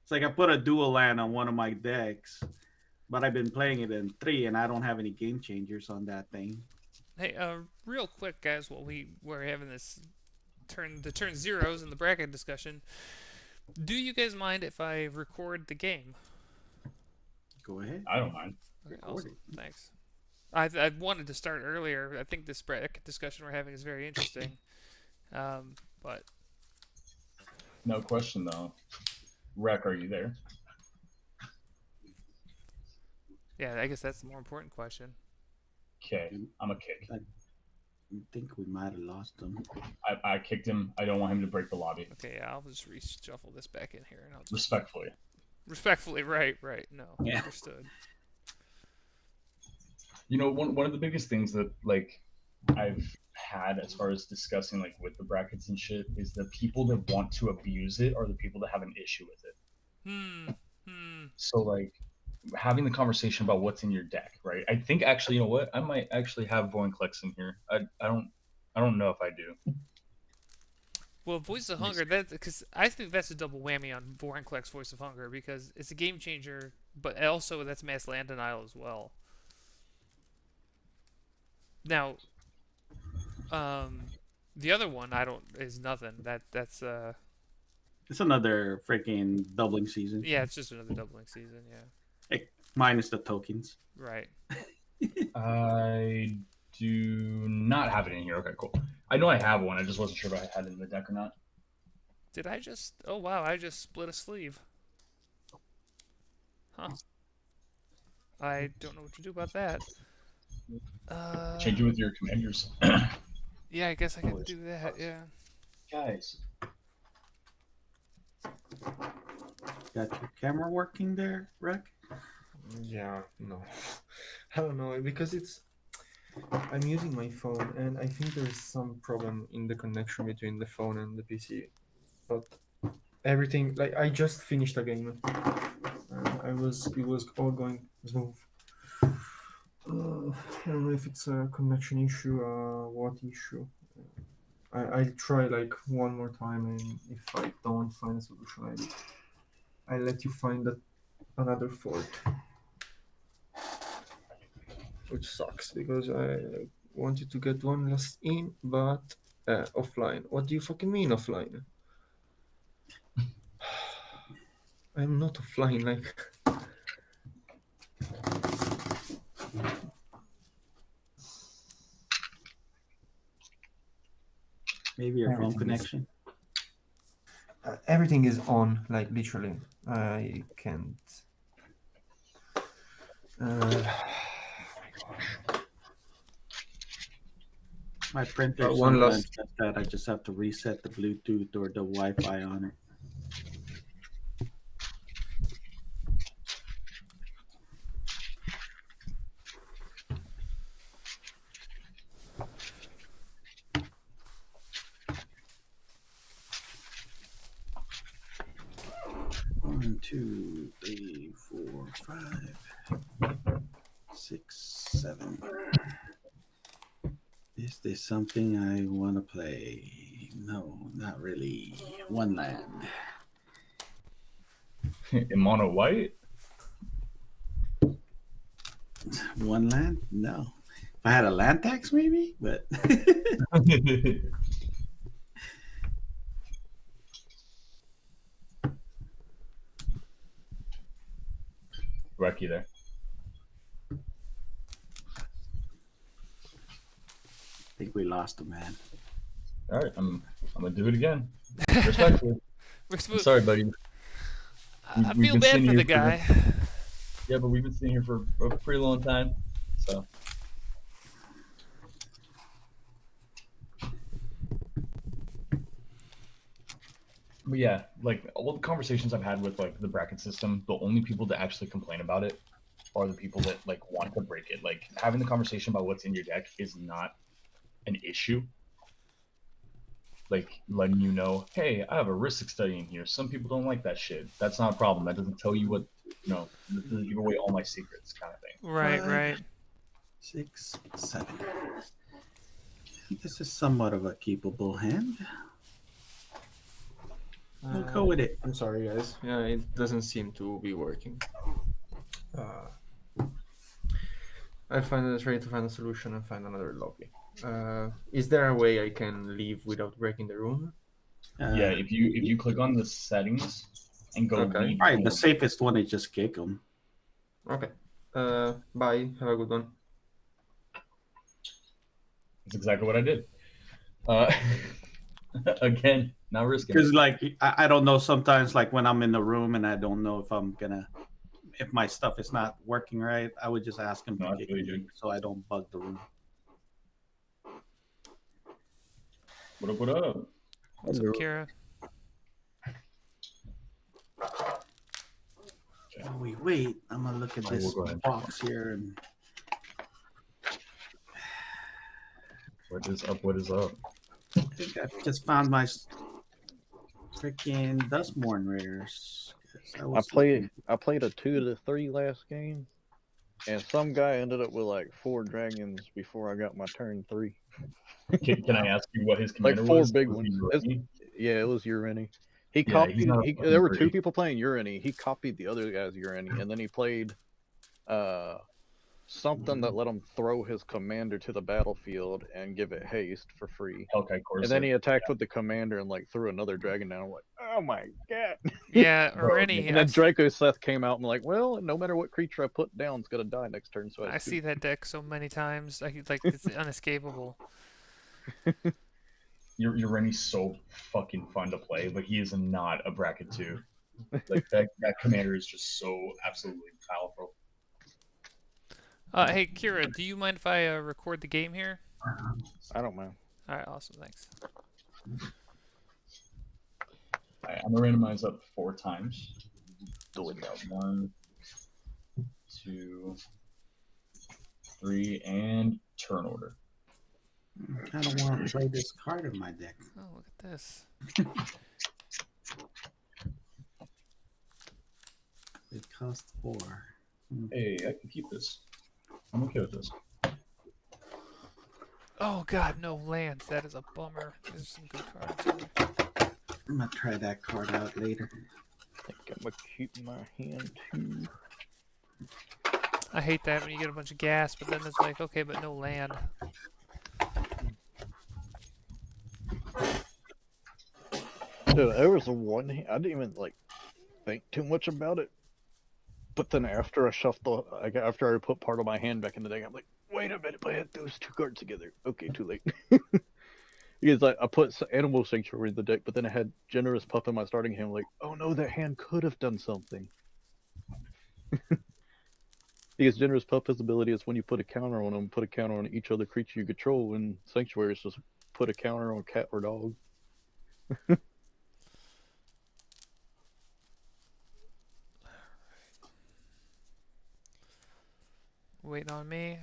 It's like I put a dual land on one of my decks, but I've been playing it in 3, and I don't have any game changers on that thing. Hey, real quick, guys, while we were having this turn zeros in the bracket discussion, do you guys mind if I record the game? Go ahead, I don't mind. Okay, record awesome. it. Thanks. I wanted to start earlier. I think this bracket discussion we're having is very interesting. But No question though. Rec, are you there? yeah, I guess that's the more important question. Okay, I'm a kick. I think we might have lost them. I kicked him. I don't want him to break the lobby. Okay, yeah, I'll just reshuffle this back in here, and I'll just Respectfully. respectfully, right, no, Yeah. understood. You know, one of the biggest things that like I've had as far as discussing like with the brackets and shit is the people that want to abuse it are the people that have an issue with it. Hmm. Hmm. So like having the conversation about what's in your deck, right? I think actually, you know what? I might actually have Voinclex in here. I don't know if I do. Well, Voice of Let me Hunger, see. that because I think that's a double whammy on Vorinclex Voice of Hunger because it's a game changer, but also that's mass land denial as well. Now, um, the other one I don't is nothing. That's It's another freaking doubling season, yeah, it's just another doubling season. Yeah, like, minus the tokens. right. I do not have it in here. Okay, cool. I know I have one. I just wasn't sure if I had it in the deck or not. Did I just? Oh wow, I just split a sleeve. Huh. I don't know what to do about that. Change it with your commanders. Yeah, I guess I Oh, could do that. Yeah. Guys. got your camera working there, Rec? Yeah, no. I don't know because I'm using my phone and I think there's some problem in the connection between the phone and the PC. But everything like I just finished a game. It was all going smooth. I don't know if it's a connection issue, what issue. I'll try like one more time, and if I don't find a solution, I'll let you find another fault, which sucks because I wanted to get one last in, but offline. What do you fucking mean offline? I'm not offline. Like Maybe your phone everything is connection. everything is on. Like literally, I can't. Uh, My printer one sometimes last. does that. I just have to reset the Bluetooth or the Wi-Fi on it. One, two, three, four, 5, 6, 7. Is this something I want to play? No, not really. One land. In mono white? One land? No. If I had a land tax, maybe, but Recky there. I think we lost him, man. All right, I'm gonna do it again. Respectfully. I'm sorry, buddy. I We've feel been bad sitting for here the guy. Yeah, but we've been sitting here for a pretty long time. So but yeah, like all the conversations I've had with like the bracket system, the only people that actually complain about it are the people that like want to break it. Like having the conversation about what's in your deck is not an issue. Like letting you know, hey, I have a risk study in here. Some people don't like that shit. That's not a problem. That doesn't tell you what that doesn't give away all my secrets, kind of thing. Right, 5, right. 6, 7. This is somewhat of a keepable hand. We'll go with it. I'm sorry, guys. Yeah, it doesn't seem to be working. I'll try to find a solution and find another lobby. Is there a way I can leave without breaking the room? Yeah, if you click on the settings and go Okay. leave Right, the room. safest one is just kick them. Okay. Bye. Have a good one. That's exactly what I did. Again, not risking Because it. like I don't know, sometimes like when I'm in the room and I don't know if my stuff is not working right, I would just ask him No, to I kick feel you, me dude. so I don't bug the room. What up, what up? What's up, Kira? Oh, wait, I'm gonna look at I will this go ahead. box here and What is up? What is up? I think I just found my freaking Dustmorn rares. I played a 2 to 3 last game, and some guy ended up with like 4 dragons before I got my turn 3. Can I ask you what his Like commander 4 was? big Was he ones. Urtet? Yeah, it was Urani. He Yeah, he's copied. not a fucking There were 2 Urtet. people playing Urani. He copied the other guy's Urani, and then he played something that let him throw his commander to the battlefield and give it haste for free. Hellkite Corsair. And then he attacked with the commander and like threw another dragon down. I'm like, oh my god! Yeah, Bro, Rennie. And then Draco Seth came out and like, well, no matter what creature I put down, it's gonna die next turn. So I see that deck so many times. It's unescapable. Your Rennie's so fucking fun to play, but he is not a bracket 2. Like that commander is just so absolutely powerful. Hey, Kira, do you mind if I record the game here? I don't mind. All right, awesome, thanks. Alright, I'm gonna randomize up 4 times. Do it. 1, 2, 3, and turn order. I kind of want to play this card in my deck. Oh, look at this. It costs 4. Hey, I can keep this. I'm okay with this. Oh God, no lands. That is a bummer. There's some good cards here. I'm gonna try that card out later. I think I'm gonna keep my hand too. I hate that when you get a bunch of gas, but then it's like, okay, but no land. Dude, there was one. I didn't even like think too much about it. But then after I shuffled, after I put part of my hand back in the deck, I'm like, wait a minute, I had those 2 cards together. Okay, too late. Because I put Animal Sanctuary in the deck, but then I had Generous Pup in my starting hand. Like, oh no, that hand could have done something. Because Generous Pup's ability is when you put a counter on them, put a counter on each other creature you control, and Sanctuary is just put a counter on cat or dog. Waiting on me.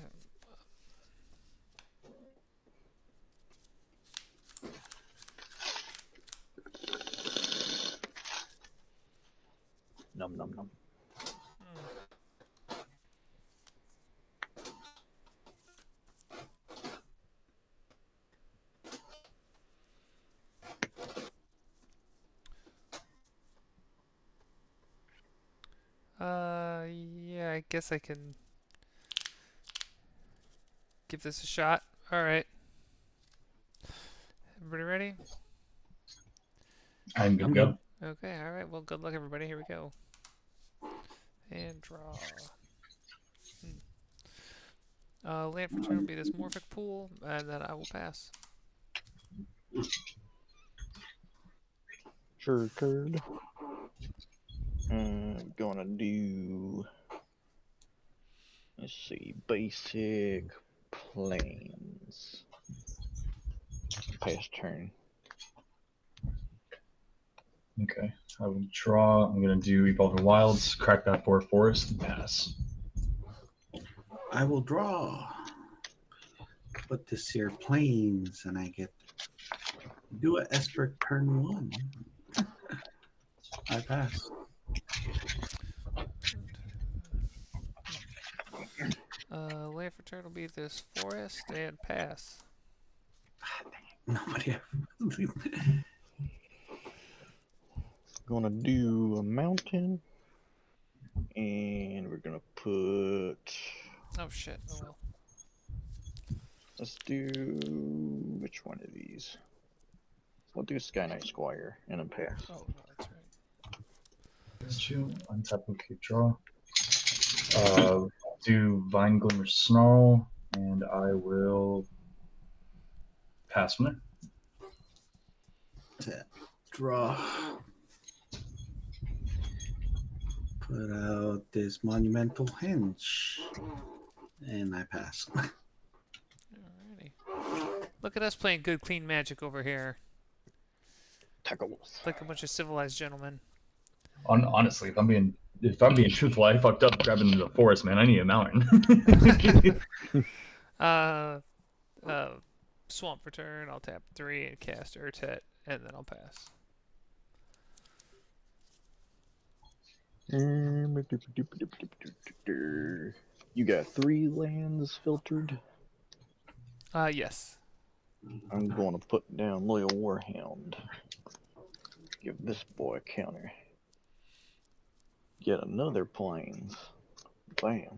Num num num. Yeah, I guess I can give this a shot. All right. Everybody ready? I'm good to go. Okay, all right. Well, good luck, everybody. Here we go. And draw. Land for turn will be this Morphic Pool, and then I will pass. Sure, Curd. I'm gonna do. Let's see, basic planes. Pass turn. Okay. I will draw. I'm gonna do Evolving Wilds, crack that for Forest, and pass. I will draw. Put this here planes, and I get do a Esper turn 1. I pass. Land for turn will be this Forest, and pass. Nobody ever. Gonna do a mountain, and we're gonna put. Oh shit. Oh well. Let's do which one of these? We'll do Sky Knight Squire and a pass. Oh no, that's right. Did you untap and keep draw? Do Vine Glimmer Snarl, and I will pass from there. Tap, draw. Put out this monumental hinge, and I pass. Alrighty. Look at us playing good, clean Magic over here, Tackles. like a bunch of civilized gentlemen. Honestly, if I'm being truthful, I fucked up grabbing the forest, man. I need a mountain. Swamp return. I'll tap 3 and cast Urtet, and then I'll pass. You got 3 lands filtered. Yes. I'm going to put down Loyal Warhound. Give this boy a counter. Get another plains. Bam.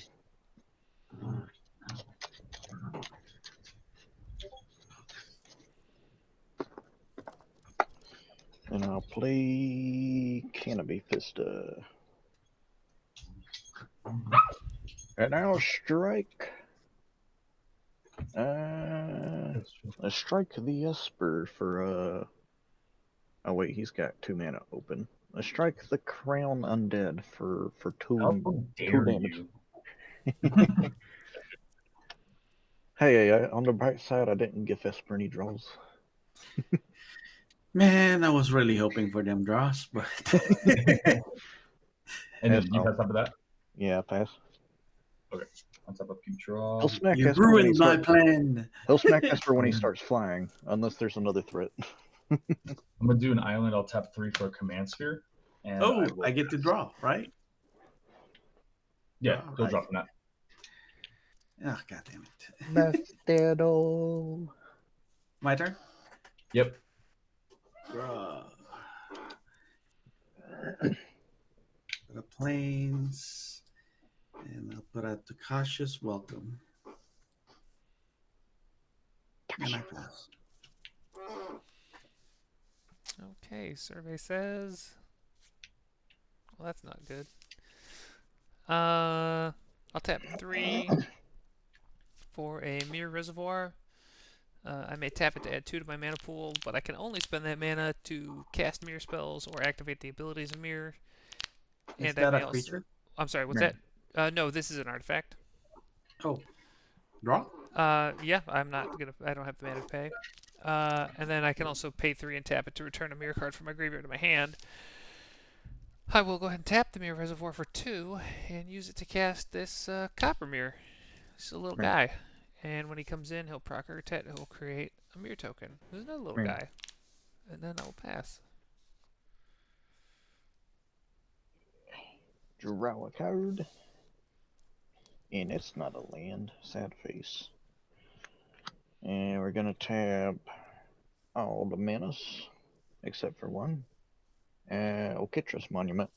And I'll play Canopy Fista. And I'll strike. I strike the Esper for Oh wait, he's got 2 mana open. I strike the Crown Undead for How 2 dare damage. you? Hey, on the bright side, I didn't give Esper any draws. Man, I was really hoping for them draws, but And Pass then you now. pass up of that? Yeah, pass. On top of keep draw. He'll smack you Esper when he ruined my starts. plan. He'll smack Esper when he starts flying, unless there's another threat. I'm gonna do an island. I'll tap 3 for a command sphere. And Oh, will I get to pass. draw, right? Yeah, go Alright. drop from that. Oh, God damn it. Bastardo. My turn? Yep. Draw. The plains. And I'll put out the cautious welcome. And I pass. Okay, survey says. Well, that's not good. I'll tap 3 for a Mirror Reservoir. I may tap it to add 2 to my mana pool, but I can only spend that mana to cast mirror spells or activate the abilities of mirror. Is And that I may a creature? I'm sorry, what's Right. that? No, this is an artifact. Oh. Draw? Yeah, I'm not gonna. I don't have the mana to pay. And then I can also pay 3 and tap it to return a mirror card from my graveyard to my hand. I will go ahead and tap the Mirror Reservoir for 2 and use it to cast this Copper Mirror. It's a little guy. And when he comes in, he'll proc Urtet, he'll create a mirror token. There's another little guy. And then I will pass. Draw a card. And it's not a land. Sad face. And we're gonna tap all the manas, except for 1. Okitras Monument.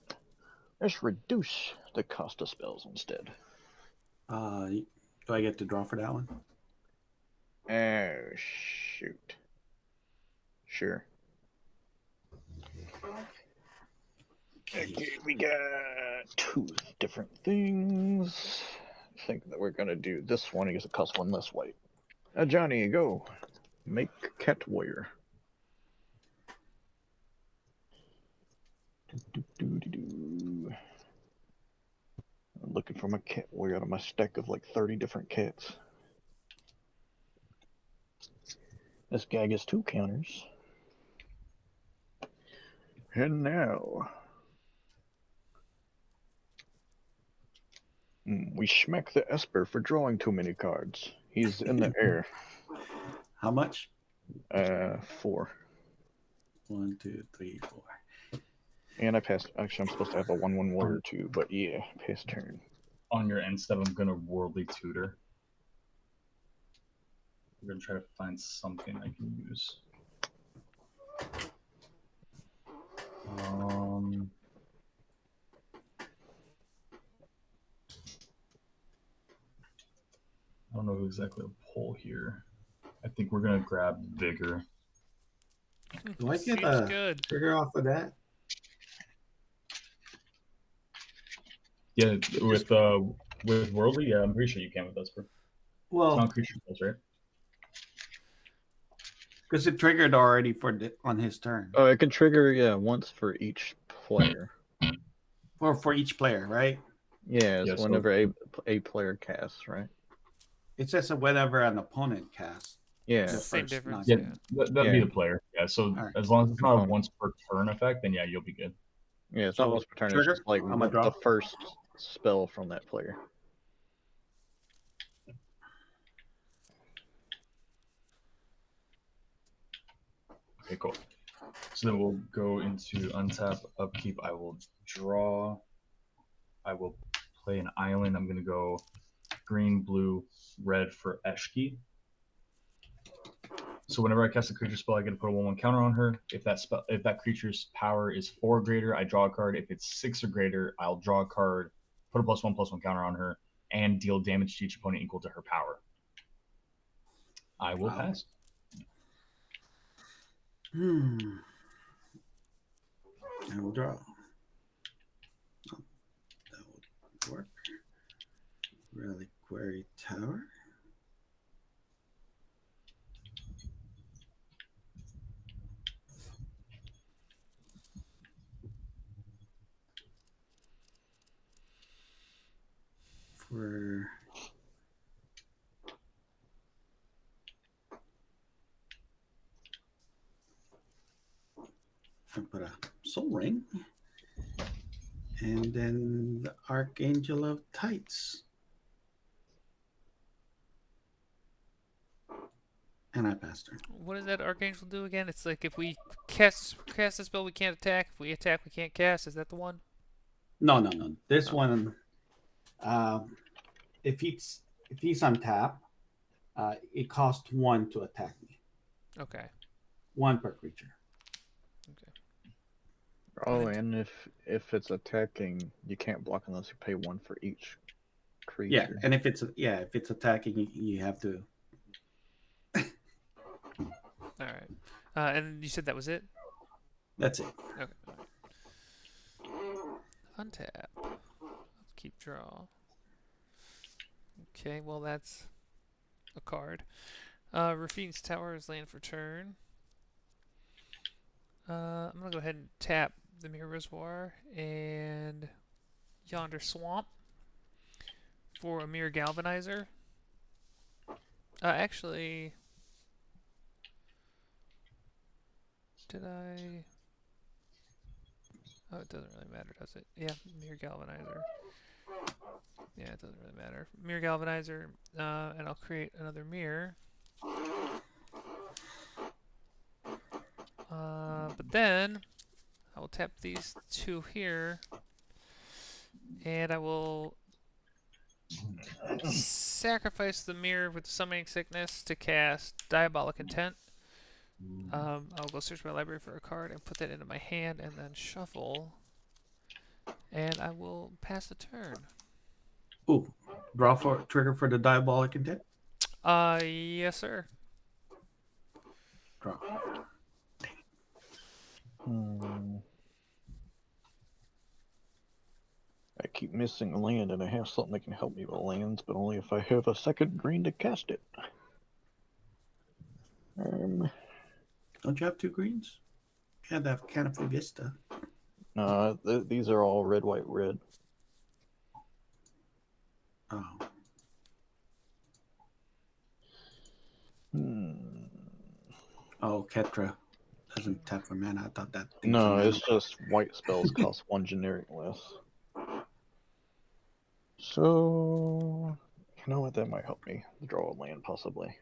Let's reduce the cost of spells instead. Do I get to draw for that one? Oh, shoot. Sure. Okay, we got 2 different things. I think that we're gonna do this one because it costs 1 less white. Johnny, go. Make Cat Warrior. I'm looking for my Cat Warrior out of my stack of like 30 different cats. This guy gets 2 counters. And now we smack the Esper for drawing too many cards. He's in the air. How much? 4. 1, 2, 3, 4. And I passed. Actually, I'm supposed to have a 1/1 warrior too, but yeah, pass turn. On your end step, I'm gonna Worldly Tutor. We're gonna try to find something I can use. I don't know who exactly to pull here. I think we're gonna grab Vigor. Do I get Seems a good. trigger off of that? Yeah, with Worldly, yeah, I'm pretty sure you can with Esper. It's Well, non-creature spells, right? because it triggered already on his turn. Oh, it can trigger, yeah, once for each player. Or for each player, right? Yeah, Yeah, it's so- whenever a player casts, right? It says whenever an opponent casts. Yeah. The Same first difference. Yeah, Yeah. that'd be Yeah. the player. Yeah, so Alright. as long as it's not a Opponent. once per turn effect, then yeah, you'll be good. Yeah, it's So, not once per turn, trigger? it's just like I'ma draw. the first spell from that player. Okay, cool. So then we'll go into untap, upkeep. I will draw. I will play an island. I'm gonna go green, blue, red for Eshki. So whenever I cast a creature spell, I get to put a 1/1 counter on her. If that creature's power is 4 or greater, I draw a card. If it's 6 or greater, I'll draw a card, put a +1/+1 counter on her, and deal damage to each opponent equal to her power. I will Wow. pass. I will draw. Oh, that would work. Reliquary Tower. For I put a soul ring. And then the Archangel of Tights. And I passed her. What does that Archangel do again? It's like if we cast a spell, we can't attack. If we attack, we can't cast. Is that the one? No. This Oh. one, if he's on tap, it costs 1 to attack me. Okay. 1 per creature. Oh, and if it's attacking, you can't block unless you pay 1 for each creature. Yeah, and if it's attacking, you have to. All right. And you said that was it? That's it. Okay. All right. Untap. Keep draw. Okay, well that's a card. Rafine's Tower is land for turn. I'm gonna go ahead and tap the Mirror Reservoir and Yonder Swamp for a Mirror Galvanizer. Actually, did I? Oh, it doesn't really matter, does it? Yeah, Mirror Galvanizer. Yeah, it doesn't really matter. Mirror Galvanizer, and I'll create another mirror. But then I will tap these 2 here, and I will sacrifice the mirror with Summoning Sickness to cast Diabolic Intent. I'll go search my library for a card and put that into my hand, and then shuffle, and I will pass the turn. Ooh, draw for trigger for the Diabolic Intent. Yes, sir. Draw. I keep missing land, and I have something that can help me with lands, but only if I have a second green to cast it. Don't you have 2 greens? Yeah, that Canopy Vista. No, these are all red, white, red. Oh, Ketra doesn't tap for mana. I thought that. Thing was a No, mana. it's just white spells cost 1 generic less. So, you know what? That might help me draw a land, possibly.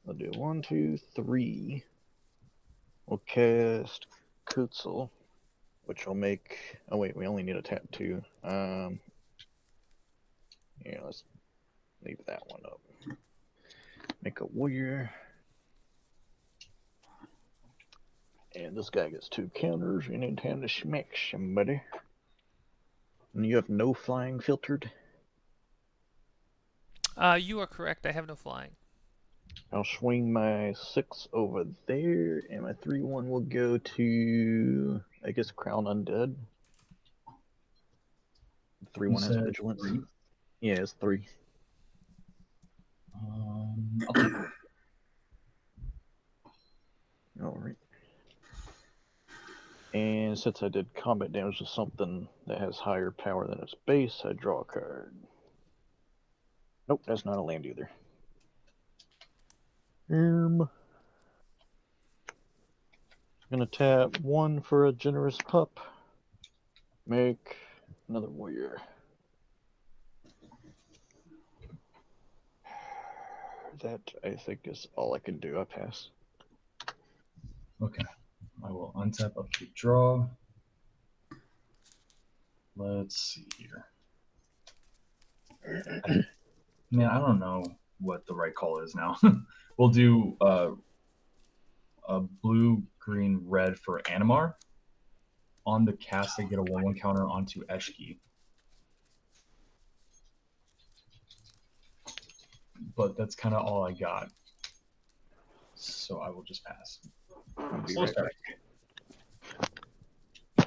I'll do 1, 2, 3. We'll cast Kutzel, which will make. Oh wait, we only need a tap 2. Yeah, let's leave that one up. Make a warrior. And this guy gets 2 counters anytime to smack somebody. And you have no flying filtered. You are correct. I have no flying. I'll swing my 6 over there, and my 3/1 will go to, I guess, Crown Undead. 3/1 has vigilance. 3? Yeah, it's 3. Okay. Alright. And since I did combat damage to something that has higher power than its base, I draw a card. Nope, that's not a land either. Gonna tap 1 for a generous pup. Make another warrior. That, I think, is all I can do. I pass. Okay. I will untap, upkeep, draw. Let's see here. Man, I don't know what the right call is now. We'll do a blue, green, red for Animar. On the cast, I get a 1/1 counter onto Eshki. But that's kind of all I got. So I will just pass. I'll be Slow right start. Oh,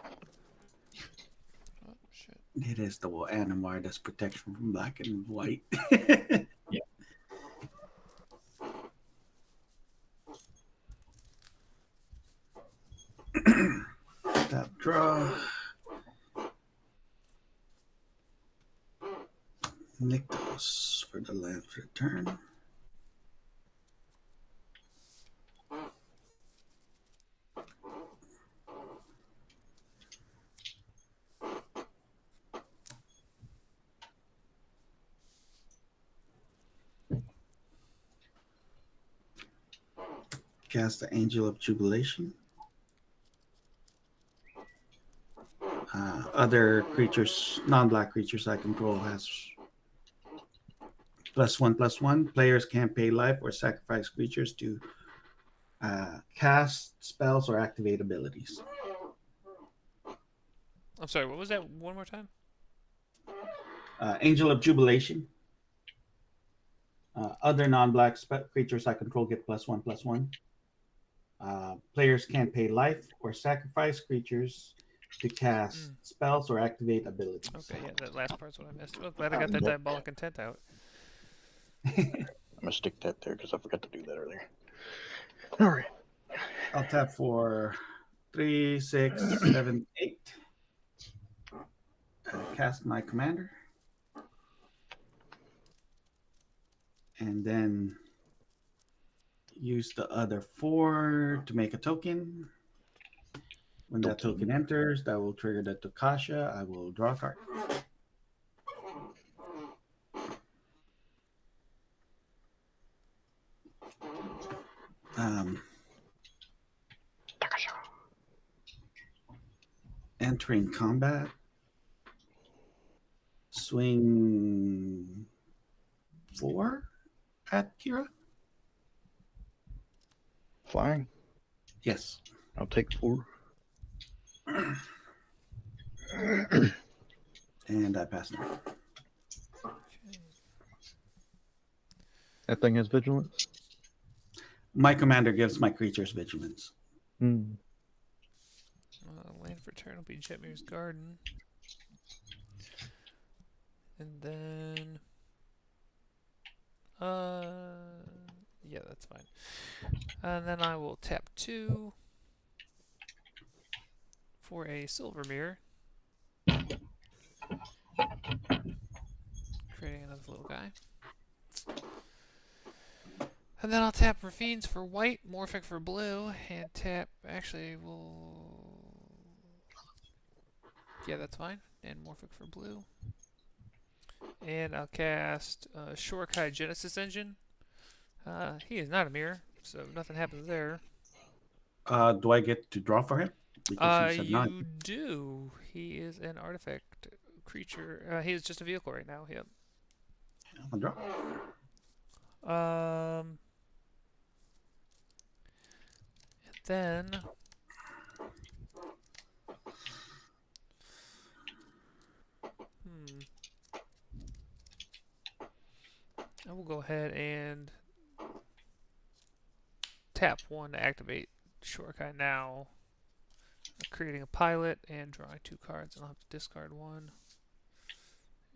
shit. It is the Animar that's protection from black and white. Yeah. Tap draw. Nykthos for the land for the turn. Cast the Angel of Jubilation. Other creatures, non-black creatures I control has +1/+1. Players can't pay life or sacrifice creatures to cast spells or activate abilities. I'm sorry, what was that? One more time? Angel of Jubilation. Other non-black creatures I control get +1/+1. Players can't pay life or sacrifice creaters to cast spells or activate abilities. Okay, yeah, that last part's what I missed. Well, glad I got that diabolic intent out. I'm gonna stick that there because I forgot to do that earlier. Alright. I'll tap for 3, 6, 7, 8. Cast my commander. And then use the other 4 to make a token. When that token enters, that will trigger the Tokasha. I will draw a card. Entering combat. Swing 4 at Kira. Flying. Yes. I'll take 4. And I pass now. That thing has vigilance. My commander gives my creatures vigilance. Land for turn will be Jetmir's Garden. And then... yeah, that's fine. And then I will tap 2 for a Silver Mirror. Creating another little guy. And then I'll tap Ravines for white, Morphic for blue, and tap... Actually, we'll... Yeah, that's fine. And Morphic for blue. And I'll cast Shorkai Genesis Engine. He is not a mirror, so nothing happens there. Do I get to draw for him? Because he said not. You do. He is an artifact creature. He is just a vehicle right now. Yep. I'll draw. And then I will go ahead and tap 1 to activate Shurikai now. Creating a pilot and drawing 2 cards, and I'll have to discard 1.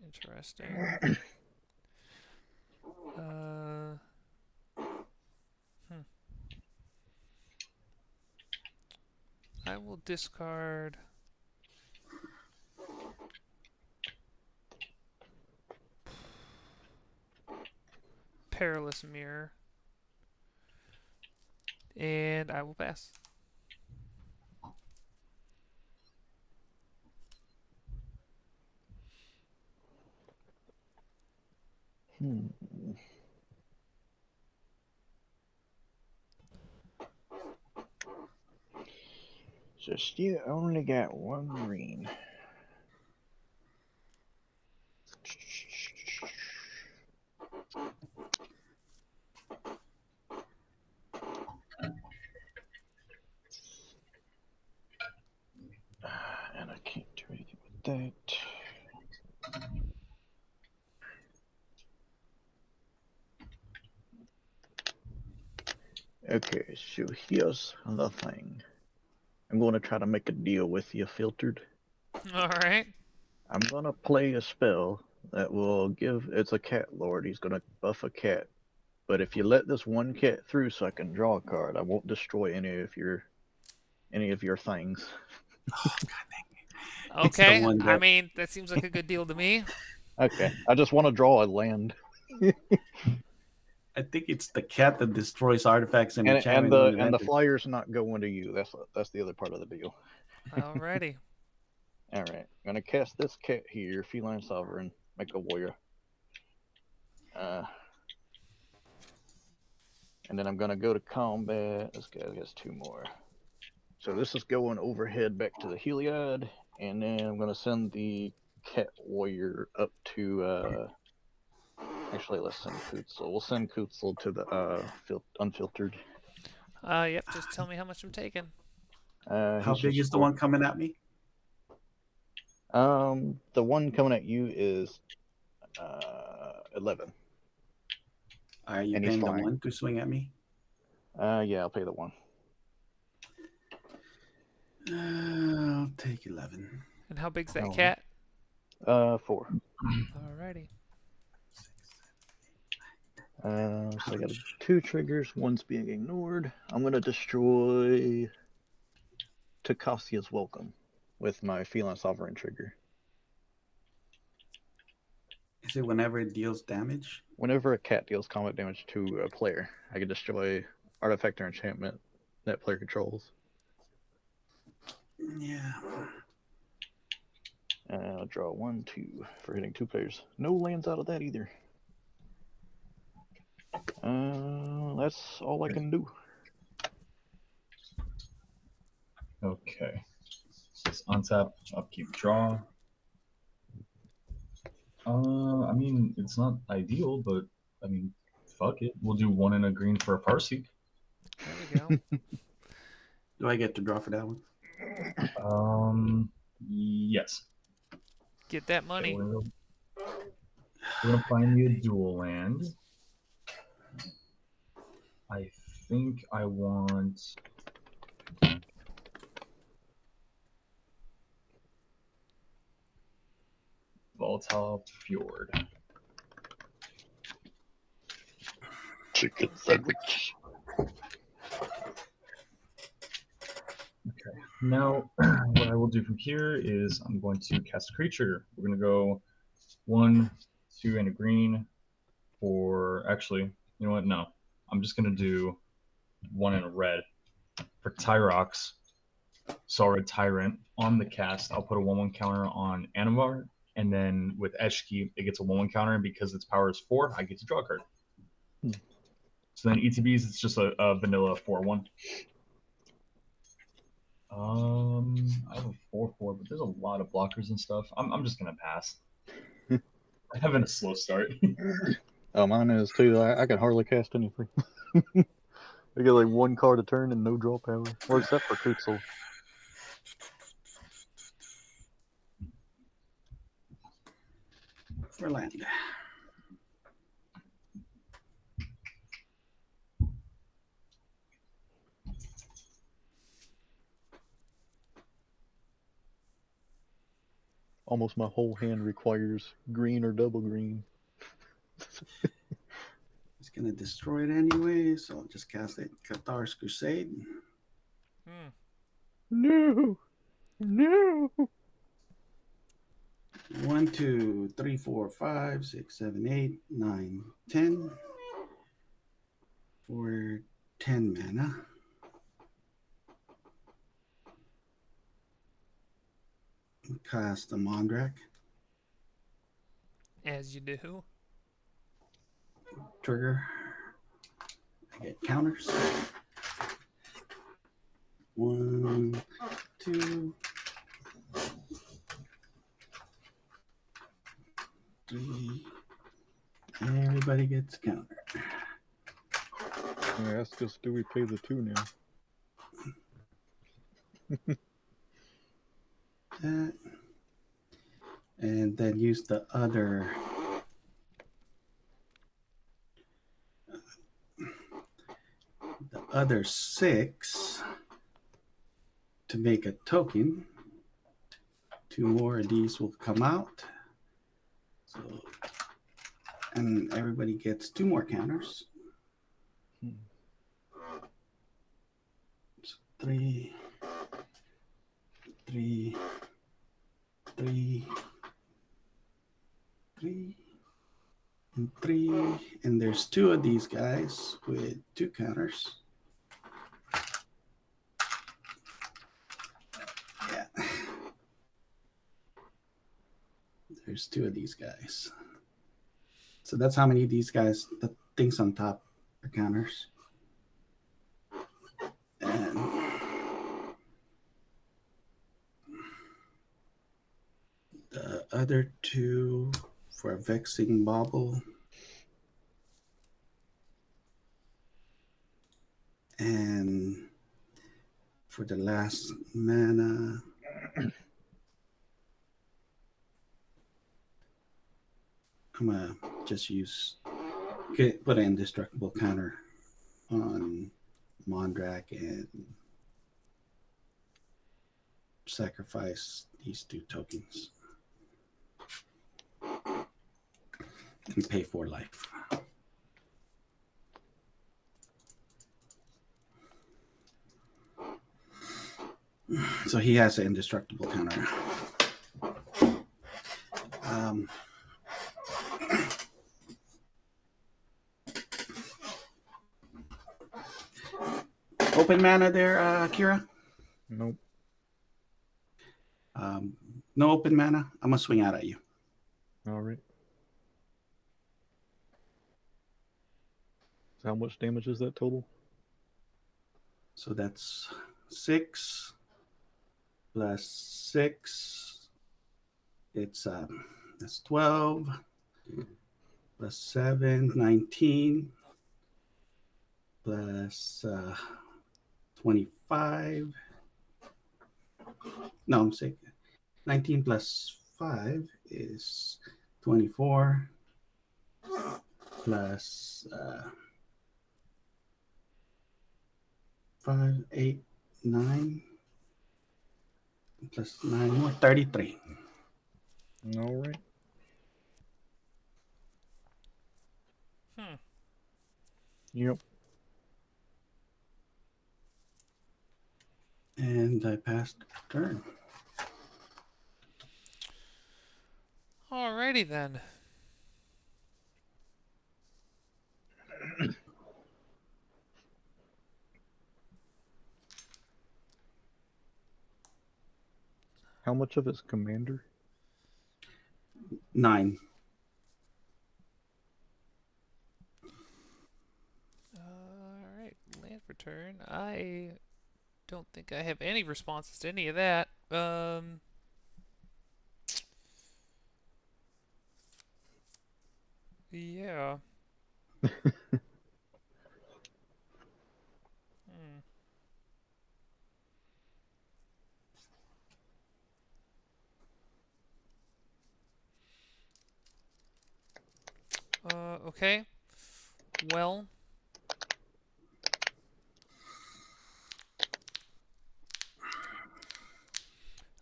Interesting. I will discard Perilous Mirror, and I will pass. So still only got 1 green. And I can't do anything with that. Okay, so here's the thing. I'm going to try to make a deal with you, Filtered. Alright. I'm going to play a spell that will give... It's a cat lord. He's going to buff a cat. But if you let this 1 cat through so I can draw a card, I won't destroy any of your things. Oh, God dang it. It's the Okay, one I that mean, that seems like a good deal to me. Okay, I just want to draw a land. I think it's the cat that destroys artifacts and And enchantments when it the enters. flyer's not going to you. That's the other part of the deal. Alrighty. All right, I'm gonna cast this cat here, Feline Sovereign, make a warrior. And then I'm gonna go to combat. This guy has 2 more. So this is going overhead back to the Heliod, and then I'm gonna send the cat warrior up to. Actually, let's send Kutzel. We'll send Kutzel to the unfiltered. Yep, just tell me how much I'm taking. How big is the one coming at me? The one coming at you is 11. Are you And he's paying the flying. 1 to swing at me? Yeah, I'll pay the 1. I'll take 11. And how big's that Oh. cat? 4. Alrighty. So I got 2 triggers. One's being ignored. I'm gonna destroy Takasia's Welcome with my Feline Sovereign trigger. Is it whenever it deals damage? Whenever a cat deals combat damage to a player, I can destroy artifact or enchantment that player controls. Yeah. And I'll draw 1, 2 for hitting 2 players. No lands out of that either. That's all I can do. Okay. Let's untap, upkeep, draw. I mean, it's not ideal, but I mean, fuck it. We'll do 1 and a green for a Parseek. There we go. Do I get to draw for that one? Yes. Get that money. We're gonna find me a dual land. I think I want. Volatile Fjord. Chicken sandwich. Okay. Now, what I will do from here is I'm going to cast a creature. We're going to go 1, 2, and a green for. Actually, you know what? No. I'm just going to do 1 and a red for Tyrox, Solid Tyrant. On the cast, I'll put a 1/1 counter on Animar, and then with Eshki, it gets a 1/1 counter, and because its power is 4, I get to draw a card. So then ETBs, it's just a vanilla 4/1. I have a 4/4, but there's a lot of blockers and stuff. I'm just gonna pass. I'm having a slow start. Oh, mine is too. I can hardly cast anything. I get like 1 card a turn and no draw power. Well, except for Kutzel. for land. Almost my whole hand requires green or double green. It's gonna destroy it anyway, so I'll just cast it. Cathar's Crusade. Hmm. No, no. 1, 2, 3, 4, 5, 6, 7, 8, 9, 10. For 10 mana. Cast a Mondrak. As you do. Trigger. I get counters. 1, 2, 3. Everybody gets counter. Ask us, do we pay the 2 now? That. And then use the other. The other 6 to make a token. 2 more of these will come out. So, and everybody gets 2 more counters. 3, 3, 3, 3, and 3. And there's 2 of these guys with 2 counters. Yeah. There's 2 of these guys. So that's how many of these guys, the things on top are counters. And the other 2 for a Vexing Bauble. And for the last mana, I'm gonna just put an indestructible counter on Mondrak and sacrifice these 2 tokens and pay 4 life. So he has an indestructible counter. Open mana there, Kira? Nope. No open mana. I'm gonna swing out at you. All right. So how much damage is that total? So that's 6 plus 6. It's that's 12 plus 7, 19 plus 25. No, I'm saying 19 plus 5 is 24 plus 5, 8, 9 plus 9 more, 33. All right. Yep. And I passed turn. Alrighty then. How much of it's commander? 9. Alright, land return. I don't think I have any responses to any of that. Yeah. Okay. Well.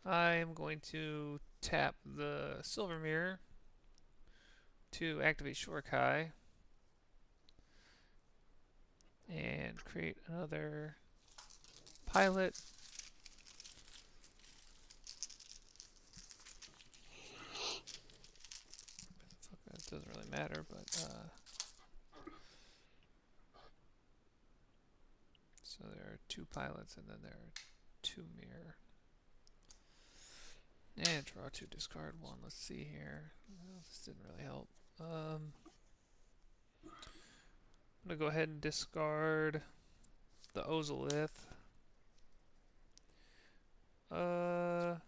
I am going to tap the Silver Mirror to activate Shorekai and create another pilot. It doesn't really matter, but so there are 2 pilots and then there are 2 mirror. And draw 2, discard 1. Let's see here. Well, this didn't really help. I'm gonna go ahead and discard the Ozolith. Well,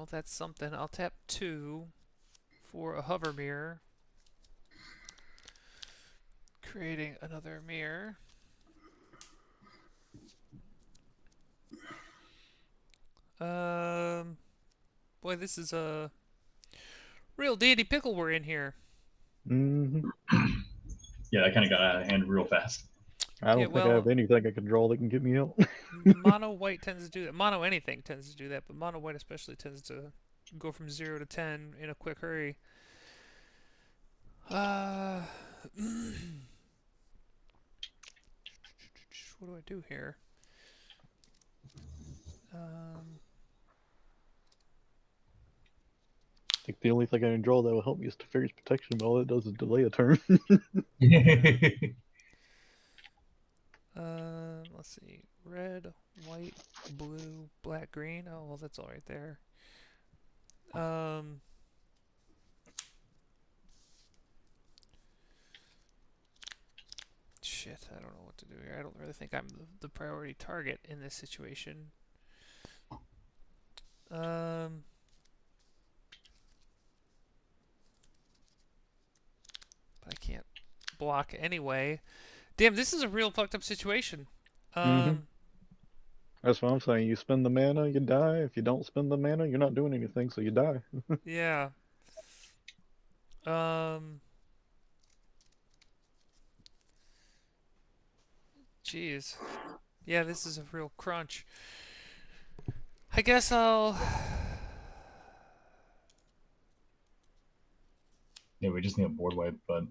that's something. I'll tap 2 for a hover mirror, creating another mirror. Boy, this is a real dandy pickle we're in here. Mm-hmm. Yeah, that kind of got out of hand real fast. I don't Yeah, think I well- have anything I can draw that can get me out. Mono white tends to do that. Mono anything tends to do that, but mono white especially tends to go from 0 to 10 in a quick hurry. What do I do here? I think the only thing I can draw that will help me is Teferi's Protection, but all it does is delay a turn. Let's see. Red, white, blue, black, green. Oh, well, that's all right there. Shit, I don't know what to do here. I don't really think I'm the priority target in this situation. I can't block anyway. Damn, this is a real fucked up situation. That's what I'm saying. You spend the mana, you die. If you don't spend the mana, you're not doing anything, so you die. Yeah. Jeez. Yeah, this is a real crunch. I guess I'll... Yeah, we just need a board wipe, but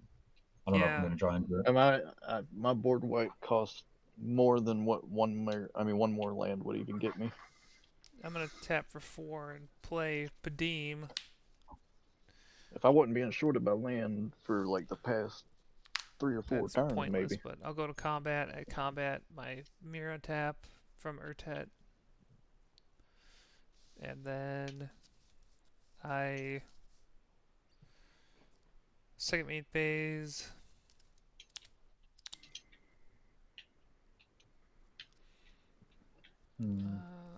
I don't know if Yeah. I'm gonna draw into it. And my board wipe costs more than what one more land would even get me. I'm gonna tap for 4 and play Padim. If I wasn't being shorted by land for like the past 3 or 4 That's turns, pointless, maybe. but I'll go to combat. I combat my Mirror tap from Urtet. And then I second main phase.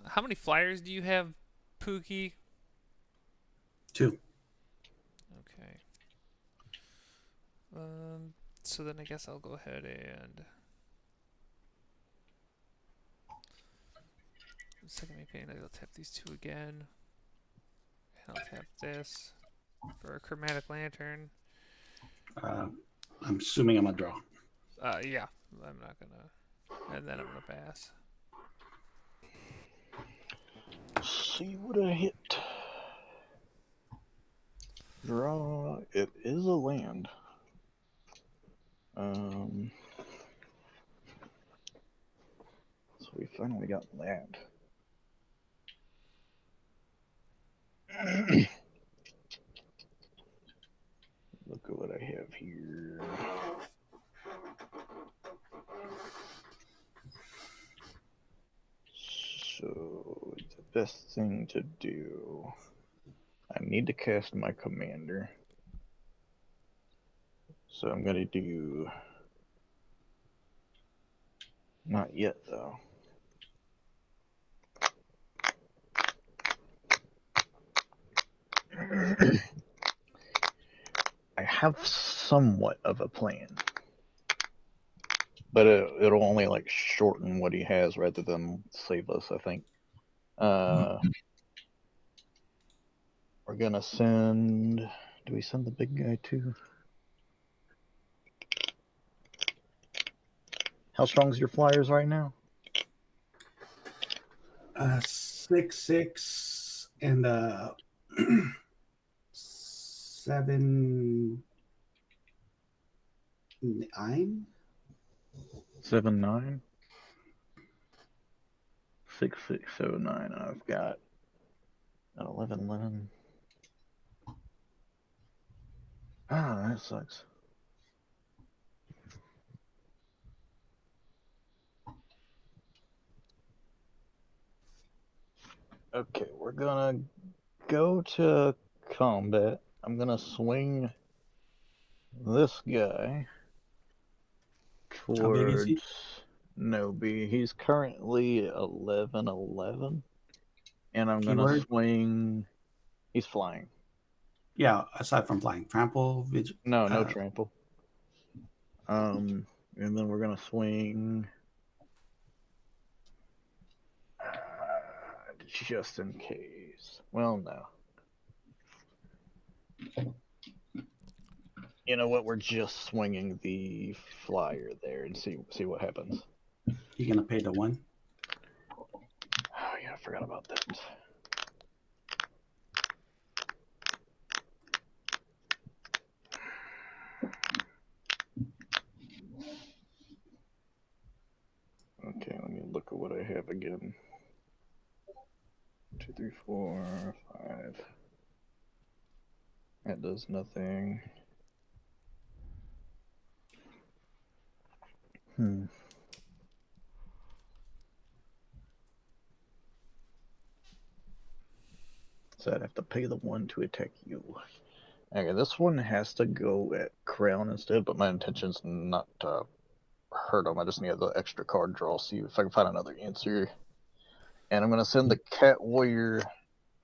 How many flyers do you have, Pookie? 2. Okay. So then I guess I'll go ahead and second main phase. I'll tap these 2 again, and I'll tap this for a chromatic lantern. I'm assuming I'm gonna draw. Yeah, I'm not gonna, and then I'm gonna pass. See what I hit. Draw. It is a land. So we finally got land. Look at what I have here. So the best thing to do, I need to cast my commander. So I'm gonna do, not yet though. I have somewhat of a plan, but it'll only like shorten what he has rather than save us, I think. Or we're gonna send. Do we send the big guy too? How strong's your flyers right now? 6, and 7, 9. 7, 9. 6, 6, 7, 9. I've got an 11, 11. Ah, that sucks. Okay, we're gonna go to combat. I'm gonna swing this guy How big is he? towards Nobi. He's currently 11, 11. And I'm gonna Keyword? swing. He's flying. Yeah, aside from flying, trample, No, no trample. And then we're gonna swing. Just in case. Well, no. You know what? We're just swinging the flyer there and see what happens. you gonna pay the 1. Oh yeah, I forgot about that. Okay, let me look at what I have again. 2, 3, 4, 5. That does nothing. So I'd have to pay the 1 to attack you. Okay, this one has to go at Crown instead, but my intention's not to hurt him. I just need the extra card draw, see if I can find another answer. And I'm going to send the Cat Warrior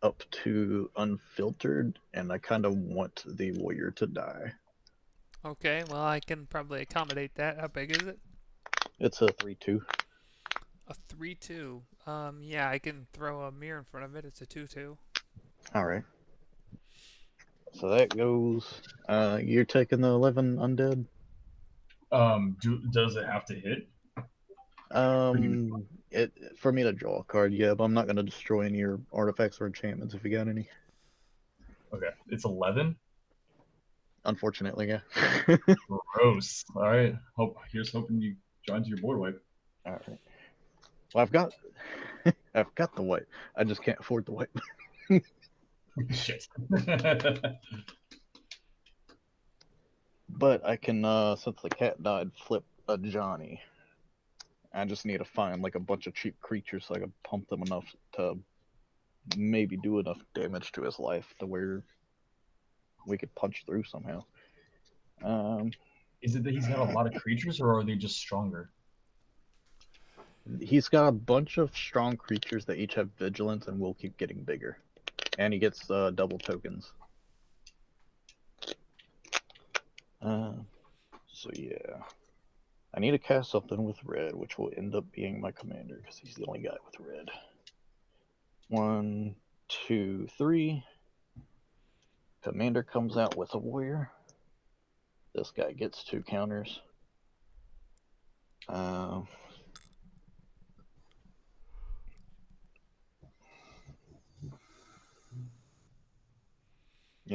up to Unfiltered, and I kind of want the Warrior to die. Okay, well, I can probably accommodate that. How big is it? It's a 3/2. A 3/2. Yeah, I can throw a mirror in front of it. It's a 2/2. Alright. So that goes. You're taking the 11 undead? Does it have to hit? For me to draw a card, yeah, but I'm not gonna destroy any of your artifacts or enchantments if you got any. Okay, it's 11. Unfortunately, yeah. Gross. All right. Here's hoping you join to your board wipe. All right. Well, I've got the wipe. I just can't afford the wipe. Shit. But I can, since the cat died, flip a Johnny. I just need to find like a bunch of cheap creatures so I can pump them enough to maybe do enough damage to his life to where we could punch through somehow. Is it that he's got a lot of creatures, or are they just stronger? He's got a bunch of strong creatures that each have vigilance and will keep getting bigger. And he gets double tokens. So yeah. I need to cast something with red, which will end up being my commander, because he's the only guy with red. 1, 2, 3. Commander comes out with a warrior. This guy gets 2 counters. You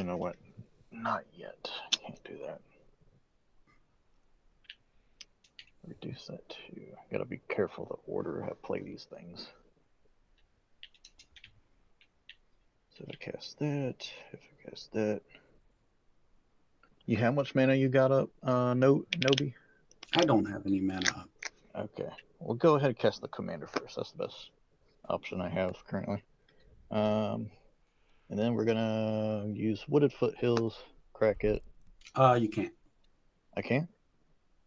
know what? Not yet. Can't do that. Reduce that to. Gotta be careful the order I play these things. So if I cast that, if I cast that. How much mana you got up, Nobi? I don't have any mana up. Okay. Well, go ahead and cast the commander first. That's the best option I have currently. And then we're gonna use Wooded Foothills, crack it. You can't. I can't?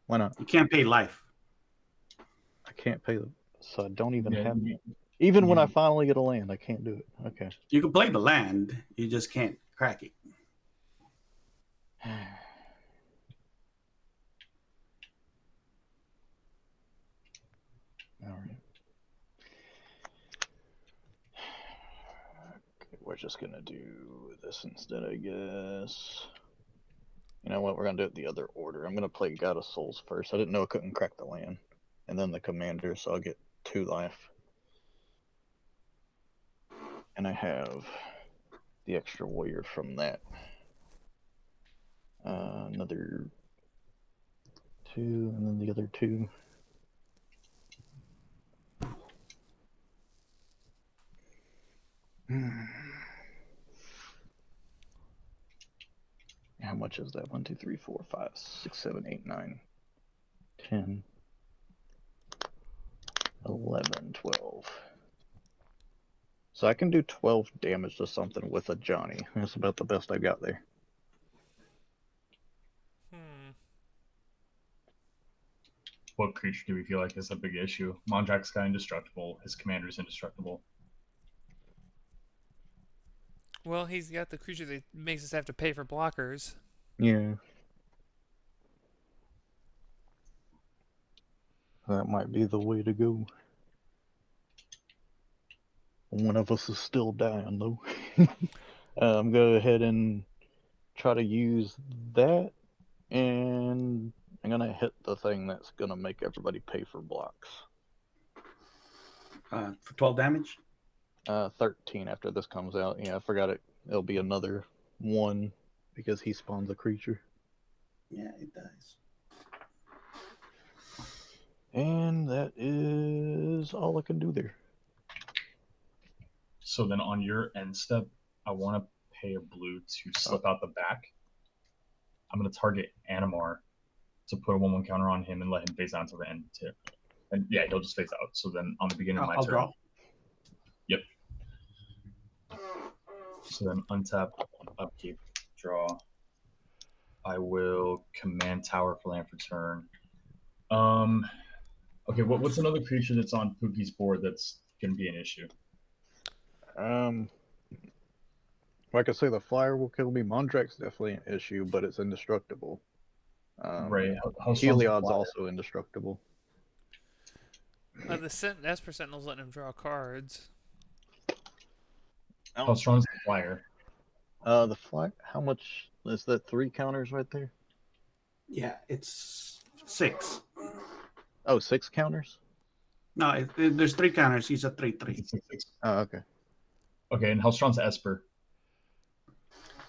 Why not? You can't pay life. I can't pay the. So I don't even Yeah, have. Even when yeah. I finally get a land, I can't do it. Okay. You can play the land. You just can't crack it. All right. Okay, where was just gonna do this instead, I guess. You know what? We're gonna do it the other order. I'm gonna play God of Souls first. I didn't know I couldn't crack the land, and then the commander, so I'll get 2 life. And I have the extra warrior from that. Another 2, and then the other 2. How much is that? 1, 2, 3, 4, 5, 6, 7, 8, 9, 10, 11, 12. So I can do 12 damage to something with a Johnny. That's about the best I got there. What creature do we feel like is a big issue? Mondrak's got indestructible. His commander's indestructible. Well, he's got the creature that makes us have to pay for blockers. Yeah. That might be the way to go. One of us is still dying, though. I'm going to go ahead and try to use that, and I'm going to hit the thing that's going to make everybody pay for blocks. For 12 damage? 13 after this comes out. Yeah, I forgot it. It'll be another 1 because he spawns a creature. Yeah, it does. And that is all I can do there. So then on your end step, I want to pay a blue to slip out the back. I'm going to target Animar to put a 1/1 counter on him and let him phase out until the end too. And yeah, he'll just phase out. So then on the beginning of my I'll turn. draw. Yep. So then untap, upkeep, draw. I will command tower for land for turn. Okay, what's another creature that's on Pookie's board that's going to be an issue? Like I say, the flyer will kill me. Mondrak's definitely an issue, but it's indestructible. Right. How strong's the Heliod's flyer? also indestructible. The Esper Sentinel's letting him draw cards. How strong's the flyer? The flyer, how much is that? 3 counters right there? Yeah, it's 6. Oh, 6 counters? No, there's 3 counters. He's a 3/3. Oh, okay. Okay, and how strong's Esper?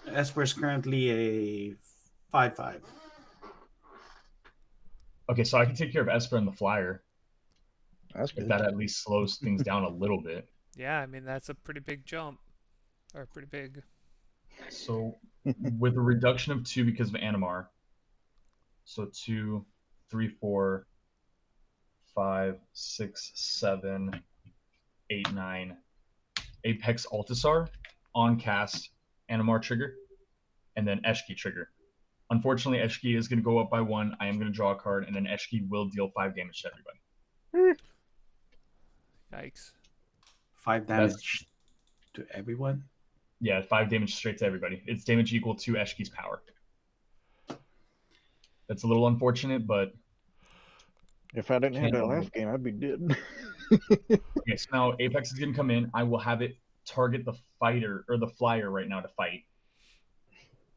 Esper's currently a 5/5. Okay, so I can take care of Esper and the flyer. That's If good. that at least slows things down a little bit. Yeah, I mean, that's a pretty big jump. Or pretty big. So with a reduction of 2 because of Animar, so 2, 3, 4, 5, 6, 7, 8, 9. Apex Altisar, on cast, Animar trigger, and then Eshki trigger. Unfortunately, Eshki is going to go up by 1. I am going to draw a card, and then Eshki will deal 5 damage to everybody. Yikes. 5 damage to everyone. Yeah, 5 damage straight to everybody. It's damage equal to Eshki's power. That's a little unfortunate, but... If I didn't have Can't that avoid last game, I'd be dead. Okay, so now Apex is going to come in. I will have it target the fighter, or the flyer right now to fight.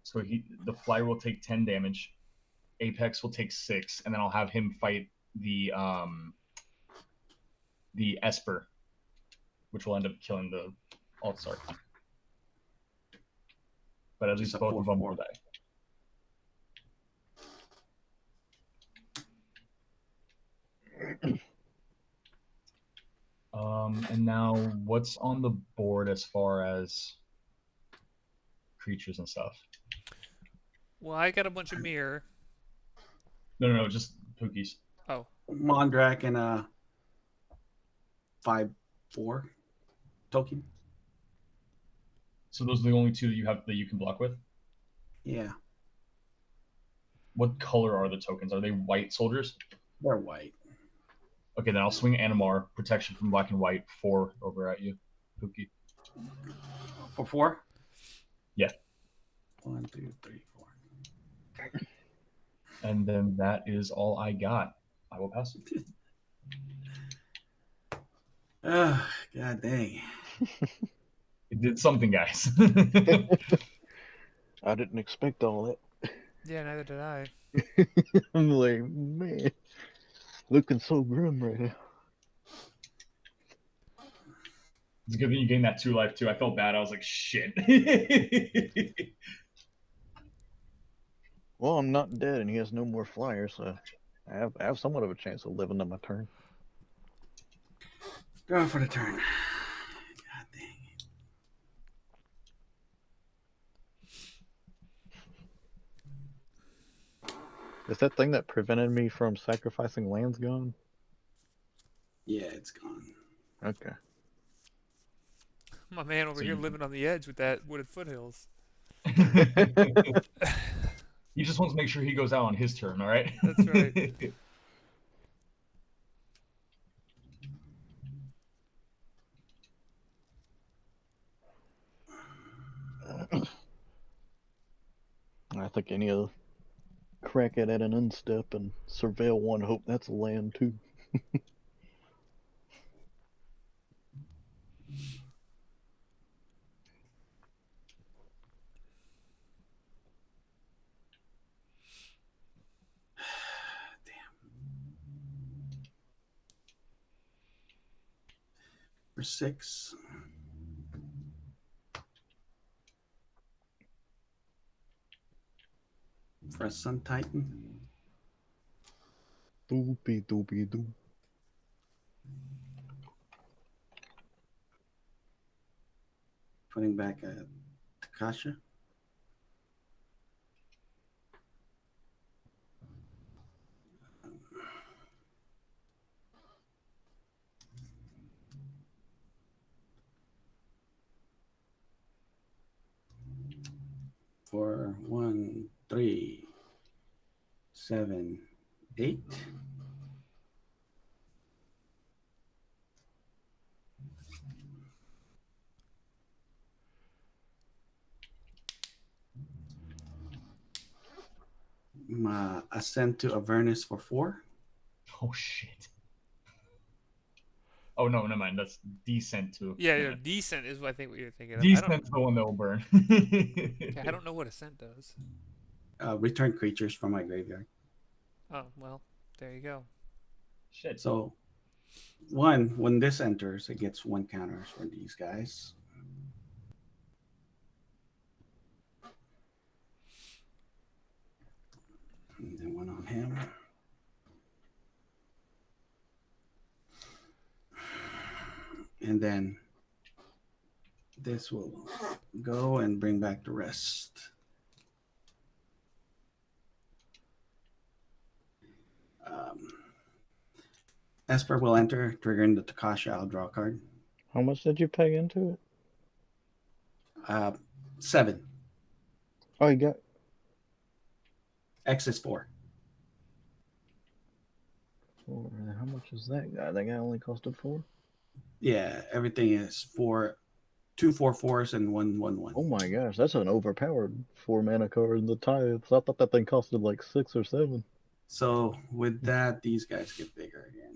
So the flyer will take 10 damage. Apex will take 6, and then I'll have him fight the Esper, which will end up killing the Altsar. But at least both of them will die. And now what's on the board as far as creatures and stuff? Well, I got a bunch of mirror. No, just Pookies. Oh. Mondrak and a 5/4 token. So those are the only 2 that you have that you can block with? Yeah, What color are the tokens? Are they white soldiers? they're white. Okay, then I'll swing Animar, protection from black and white, 4 over at you, Pookie. For 4? Yeah. 1, 2, 3, 4. And then that is all I got. I will pass. God dang. It did something, guys. I didn't expect all that. Yeah, neither did I. I'm like, man, looking so grim right now. It's a good thing you gained that 2 life too. I felt bad. I was like, shit. Well, I'm not dead, and he has no more flyers, so I have somewhat of a chance of living to my turn. Draw for the turn. God dang it. Is that thing that prevented me from sacrificing lands gone? Yeah, it's gone. Okay. My man over So here you- living on the edge with that wooded foothills. He just wants to make sure he goes out on his turn, all right? That's right. I think any other crack at an unstep and surveil one, hope that's a land too. For 6. For a Sun Titan. Doopy doopy doo. Putting back a Takasha. For 1, 3, 7, 8. Ascend to Avernus for 4. Oh shit. Oh no, never mind. That's descent to. Yeah, decent is what I think what you're thinking of. Descent's the one that will burn. I don't know what ascent does. Return creatures from my graveyard. Oh well, there you go. Shit. So, when this enters, it gets 1 counters for these guys. And then 1 on him. And then this will go and bring back the rest. Esper will enter, triggering the Takasha. I'll draw a card. How much did you pay into it? 7. Oh, you got. X is 4. How much is that guy? That guy only costed 4. Yeah, everything is 4. 2 4/4s and 1 1/1. Oh my gosh, that's an overpowered 4 mana card. The tithes. I thought that thing costed like 6 or 7. So with that, these guys get bigger again.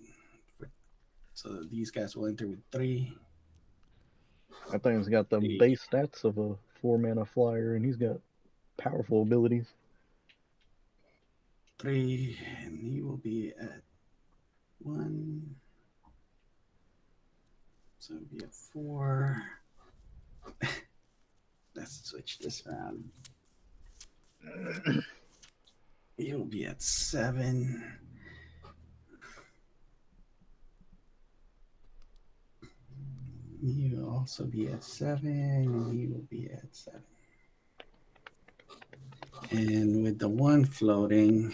So these guys will enter with 3. That thing's got the Eight. base stats of a 4 mana flyer, and he's got powerful abilities. 3, and he will be at 1. So it'll be at 4. Let's switch this around. He'll be at 7. He will also be at 7, and he will be at 7. And with the 1 floating,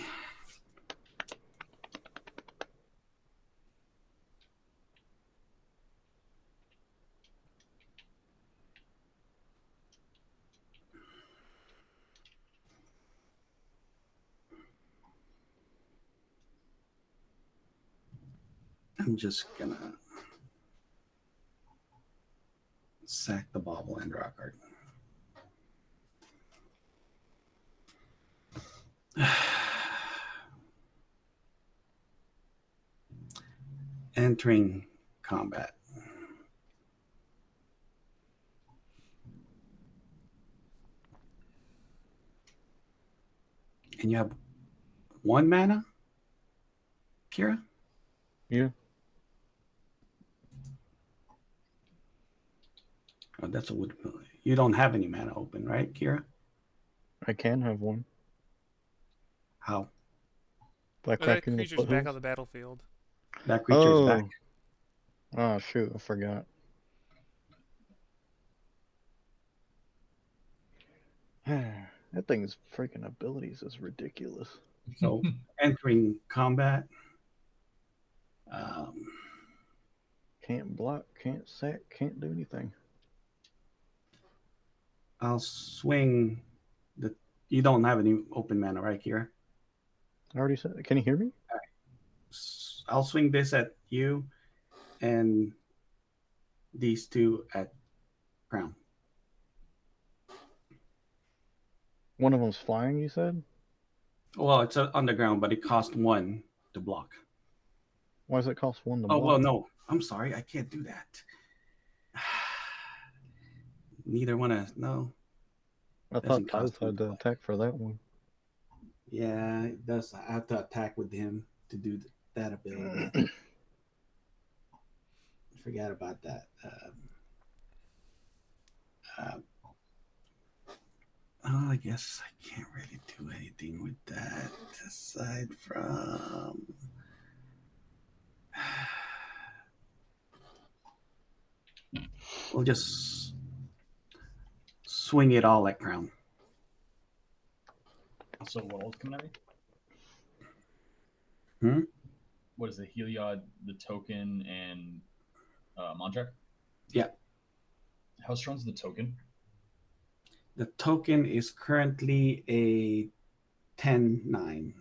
I'm just gonna sack the bauble and draw a card. Entering combat. And you have 1 mana, Kira? Yeah. Oh, that's a wood. You don't have any mana open, right, Kira? I can have one How? by Oh, that cracking the creature's back on foothills. the battlefield. That creature is Oh. back. Oh shoot! I forgot. That thing's freaking abilities is ridiculous. So entering combat. Um, Can't block, can't sack, can't do anything. I'll swing the. You don't have any open mana, right, Kira? I already said it. Can you hear me? I'll swing this at you, and these two at Crown. One of them's flying, you said? Well, it's on the ground, but it costs 1 to block. Why does it cost one to Oh block? well, no. I'm sorry, I can't do that. Neither one of no. I Doesn't thought cost Tithe one had to to block. attack for that one. Yeah, it does. I have to attack with him to do that ability. I forgot about that. I guess I can't really do anything with that aside from. We'll just swing it all at Crown. So what else coming at me? Hmm? What is the Heliod, the token, and Mondrak? Yeah. How strong is the token? The token is currently a 10-9.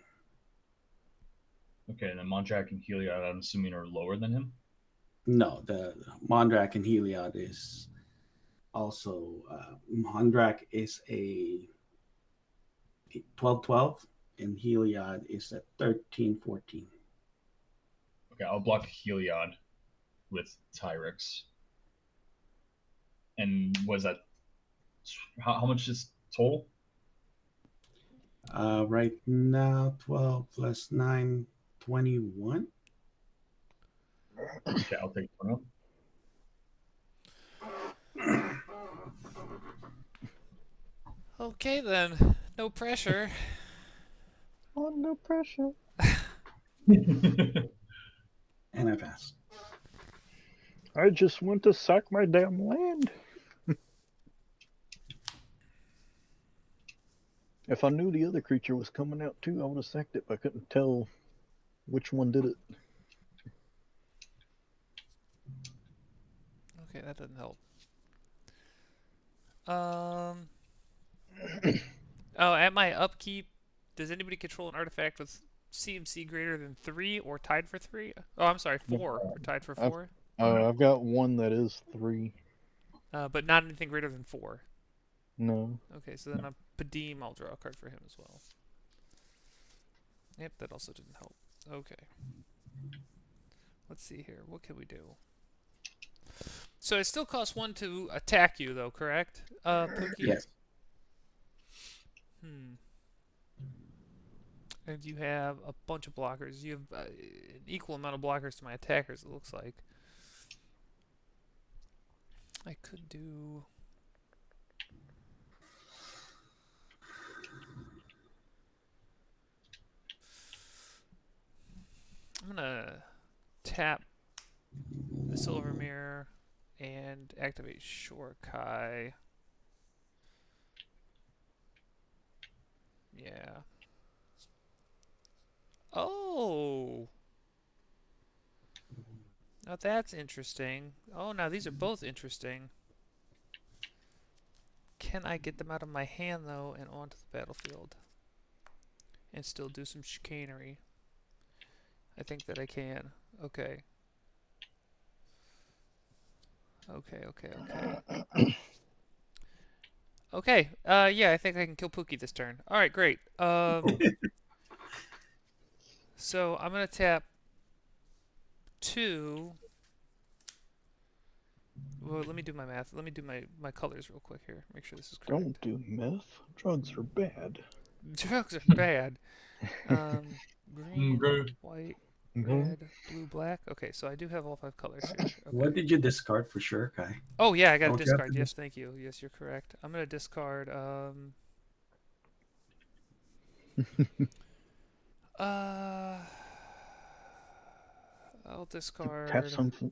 Okay, and then Mondrak and Heliod, I'm assuming, are lower than him. No, the Mondrak and Heliod is also Mondrak is a 12-12 and Heliod is a 13-14. Okay, I'll block Heliod with Tyrix. And was that how much is total? Right now, 12 plus 9, 21. Okay, I'll take 21. Okay then, no pressure. Under pressure. And I pass. I just want to sack my damn land. If I knew the other creature was coming out too, I would have sacked it, but I couldn't tell which one did it. Okay, that doesn't help. Oh, at my upkeep, does anybody control an artifact with CMC greater than 3 or tied for 3? Oh, I'm sorry, 4 or tied for 4. I've got one that is 3. But not anything greater than 4. No. Okay, so then on Padim, I'll draw a card for him as well. Yep, that also didn't help. Okay. Let's see here. What can we do? So it still costs 1 to attack you, though, correct? Pookie? Yes. And you have a bunch of blockers. You have an equal amount of blockers to my attackers, it looks like. I could do... I'm gonna tap the Silver Mirror and activate Shorkai. Yeah. Oh! Now that's interesting. Oh, now these are both interesting. Can I get them out of my hand, though, and onto the battlefield? And still do some chicanery? I think that I can. Okay. Okay. Okay. Yeah, I think I can kill Pookie this turn. Alright, great. So I'm gonna tap 2. Well, let me do my math. Let me do my colors real quick here. Make sure this is correct. Don't do meth. Drugs are bad. Drugs are bad. Green, Green. white, Mhm. red, blue, black. Okay, so I do have all 5 colors here. Okay. What did you discard for sure, Kai? Oh yeah, I got to Don't you have discard. to Yes, thank you. Yes, you're correct. I'm gonna discard. Uh, I'll discard. Tap something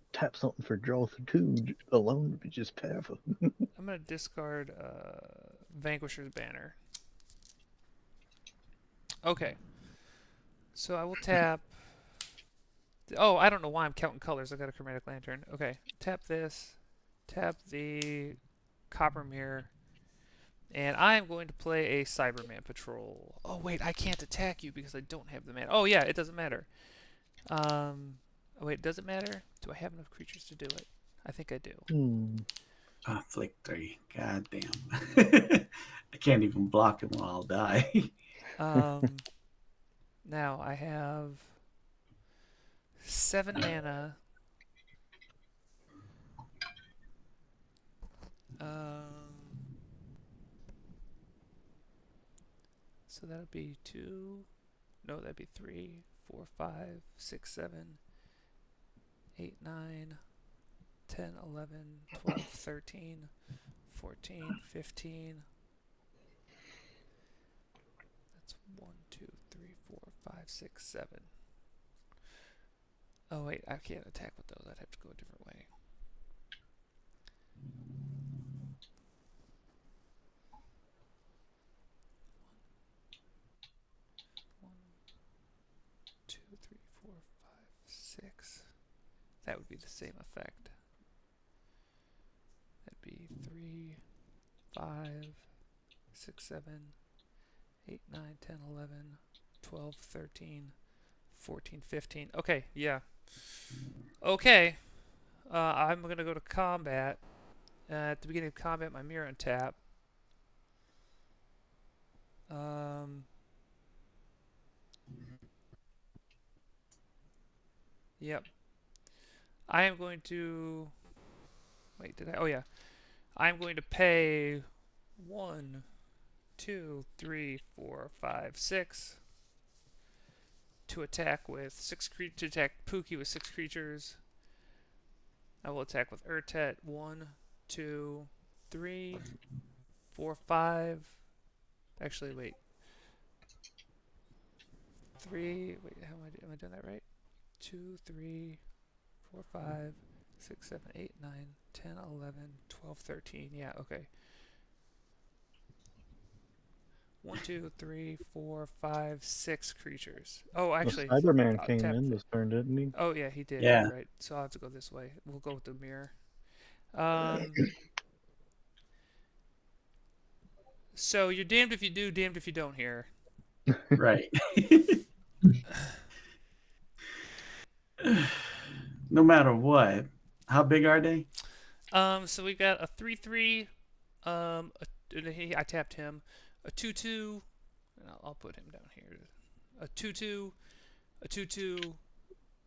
for draw 2 alone would be just powerful. I'm gonna discard Vanquisher's Banner. Okay, so I will tap. Oh, I don't know why I'm counting colors. I got a chromatic lantern. Okay, tap this. Tap the copper mirror. And I'm going to play a Cyberman Patrol. Oh wait, I can't attack you because I don't have the mana. Oh yeah, it doesn't matter. Oh wait, does it matter? Do I have enough creatures to do it? I think I do. Ah, flick 3. God damn. I can't even block him while I'll die. Now I have 7 mana. So that'll be 2. No, that'd be 3, 4, 5, 6, 7, 8, 9, 10, 11, 12, 13, 14, 15. That's 1, 2, 3, 4, 5, 6, 7. Oh wait, I can't attack with those. I'd have to go a different way. 1, 2, 3, 4, 5, 6. That would be the same effect. That'd be 3, 5, 6, 7, 8, 9, 10, 11, 12, 13, 14, 15. Okay, yeah. Okay. I'm going to go to combat. At the beginning of combat, my mirror untap. Yep. I am going to... Wait, did I? Oh, yeah. I'm going to pay 1, 2, 3, 4, 5, 6 to attack with 6 to attack Pookie with 6 creatures. I will attack with Urtet. 1, 2, 3, 4, 5. Actually, wait. 3. Wait, how am I doing that right? 2, 3, 4, 5, 6, 7, 8, 9, 10, 11, 12, 13. Yeah, okay. 1, 2, 3, 4, 5, 6 creatures. Oh, actually, The Cyberman came tap. in this turn, didn't he? Oh yeah, he did. Yeah. That's right. So I'll have to go this way. We'll go with the mirror. So you're damned if you do, damned if you don't here. Right. No matter what. How big are they? So we got a 3/3. I tapped him. A 2/2. I'll put him down here. A 2/2. A 2/2.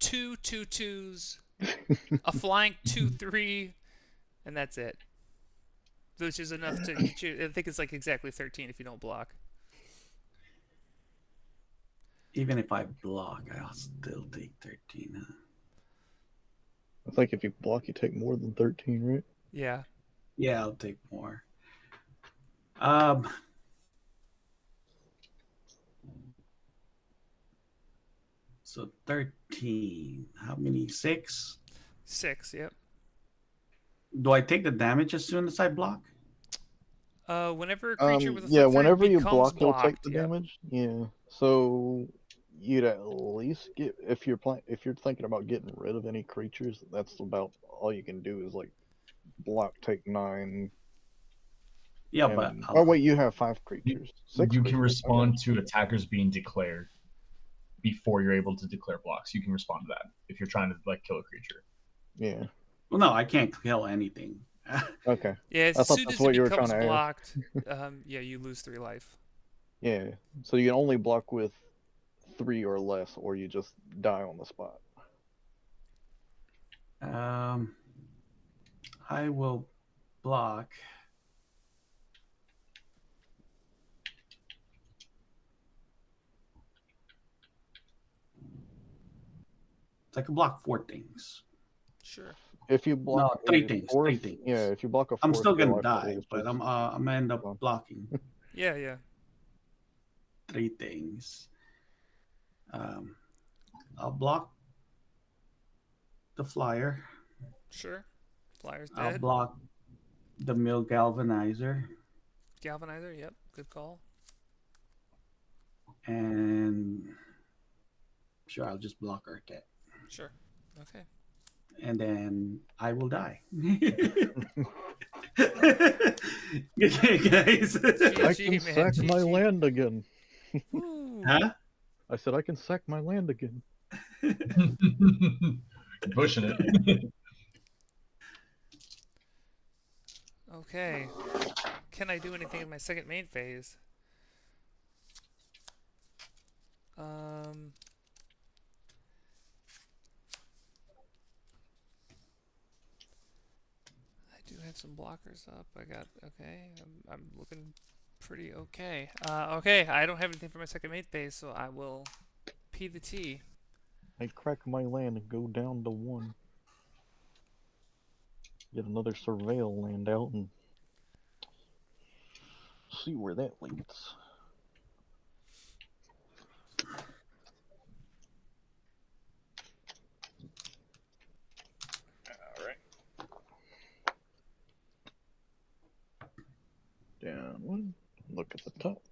2 2/2s. A flying 2/3, and that's it. Which is enough to get you. I think it's like exactly 13 if you don't block. Even if I block, I'll still take 13. Huh? I think if you block, you take more than 13, right? Yeah. Yeah, I'll take more. So 13. How many? 6? 6. Yep. Do I take the damage as soon as I block? Whenever a creature with a Yeah, flip whenever you becomes block, you'll take blocked, the yep. damage. Yeah. So you'd at least get if you're thinking about getting rid of any creatures, that's about all you can do is like block, take 9. Yeah, and, but oh wait, you have 5 creatures. 6 You creatures. can respond to attackers being declared before you're able to declare blocks. You can respond to that if you're trying to like kill a creature. Yeah. well, no, I can't kill anything. Okay. Yeah, I as thought soon that's as what it you were becomes trying to ask. blocked, yeah, you lose 3 life. Yeah. So you can only block with 3 or less, or you just die on the spot. I will block. So I can block 4 things. Sure. If you No, block three a things. fourth, 3 things. yeah, if you block a I'm fourth, still your gonna life total die, is but just I'm gonna end up gone. blocking Yeah, yeah. 3 things. Um, I'll block the flyer. Sure. Flyer's I'll dead. block the mill galvanizer, Galvanizer, yep. Good call. and sure, I'll just block Urtet, Sure. Okay. and then I will die. Okay, guys. I GG, can man. sack my GG. land again. Woo. Huh? I said I can sack my land again. Pushing it. Okay. Can I do anything in my second main phase? Um. I do have some blockers up. I got okay. I'm looking pretty okay. Okay. I don't have anything for my second main phase, so I will P the T. I crack my land and go down to 1. Get another surveil land out and see where that leads. Alright. Down 1. Look at the top.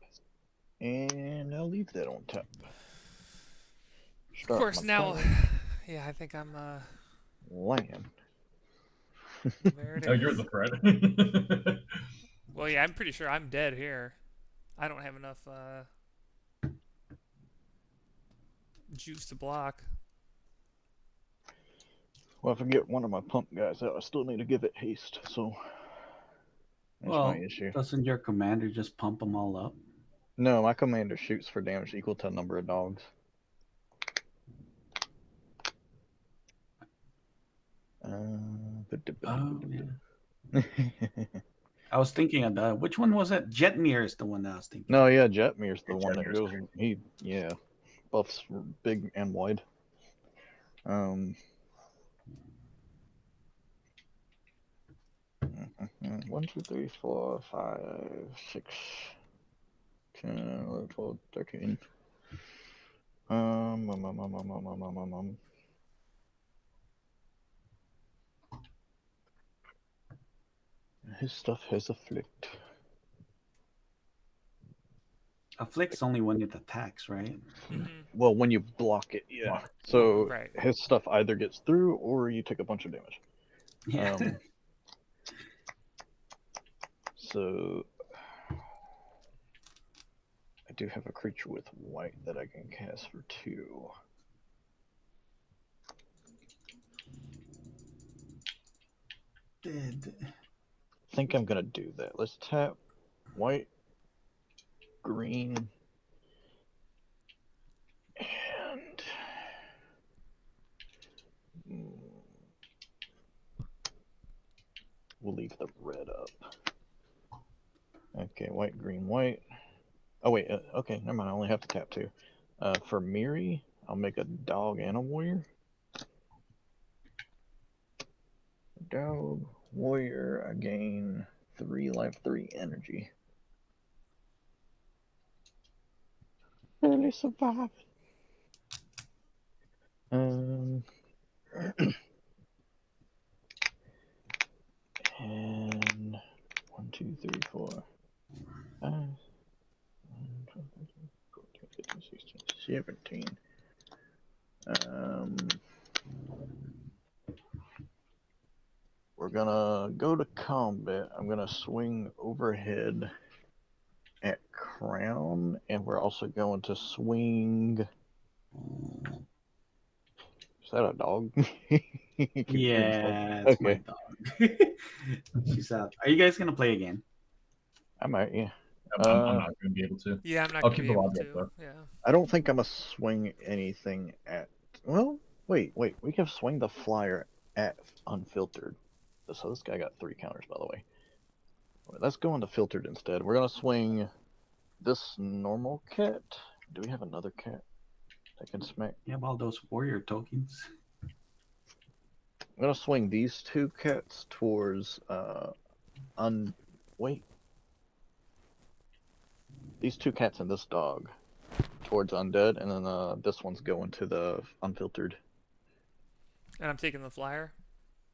And I'll leave that on top. Of Start course, my now. turn. Yeah, I think I'm. Land. There it Oh, you're is. the threat. Well, yeah, I'm pretty sure I'm dead here. I don't have enough juice to block. Well, if I get one of my pump guys out, I still need to give it haste, so that's my Well, issue. doesn't your commander just pump them all up? No, my commander shoots for damage equal to a number of dogs. Oh, yeah. I was thinking of that. Which one was it? Jetmir is the one that I was thinking. No, yeah, Jetmir's the Yeah, one that Jetmir's goes. great. He, yeah, buffs big and wide. 1, 2, 3, 4, 5, 6, 10, 11, 12, 13. Um, um, um, um, um, um, um, um, um. His stuff has afflict. Afflict's only when it attacks, right? Mm-hmm. Well, when you block it, yeah. Block. So Right. his stuff either gets through or you take a bunch of damage. Yeah. So I do have a creature with white that I can cast for 2. Dead. I think I'm gonna do that. Let's tap white, green, and we'll leave the red up. Okay, white, green, white. Oh wait, okay, never mind. I only have to tap 2. For Miri, I'll make a dog and a warrior. Dog, warrior, I gain 3 life, 3 energy. Barely surviving. And 1, 2, 3, 4, 5, 12, 13, 14, 15, 16, 17. We're gonna go to combat. I'm gonna swing overhead at Crown, and we're also going to swing. Is that a dog? He keeps moving slow. Yeah, it's my Okay, dog. She's out. Are you guys gonna play again? I might. Yeah. I'm not going to be able to. Yeah, I'm not I'll gonna keep be the able lobby up to. though. Yeah. I don't think I'm gonna swing anything at. Well, wait. We can swing the flyer at unfiltered. So this guy got 3 counters, by the way. Let's go into filtered instead. We're gonna swing this normal cat. Do we have another cat that can smack? You have all those warrior tokens. I'm gonna swing these two cats towards wait. These two cats and this dog towards undead, and then this one's going to the unfiltered. And I'm taking the flyer.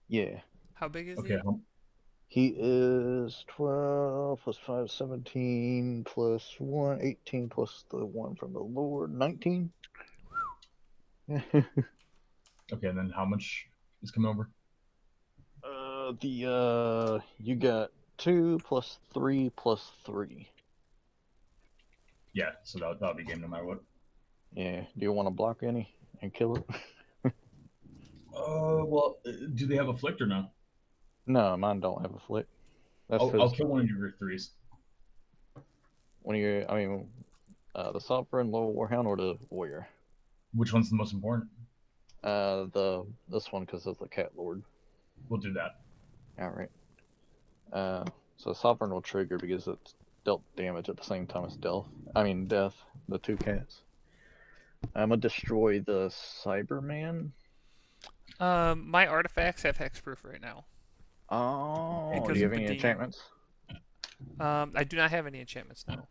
Yeah. How big is Okay. He is 12 plus 5, 17 plus 1, 18 plus the one from the Lord, 19. Okay, and then how much is coming over? You got 2 plus 3 plus 3. Yeah, so that'll be game no matter what. Yeah. Do you want to block any and kill it? Well, do they have a flick or no? No, mine don't have a flick. That's I'll kill one of your 3s. One of your, the Sovereign, Low Warhound, or the Warrior? Which one's the most important? This one, because of the Cat Lord. We'll do that. Alright. So Sovereign will trigger because it's dealt damage at the same time as death. The two cats. I'm gonna destroy the Cyberman. My artifacts have hexproof right now. Oh, Because do you of have any the enchantments? I do not have any enchantments now.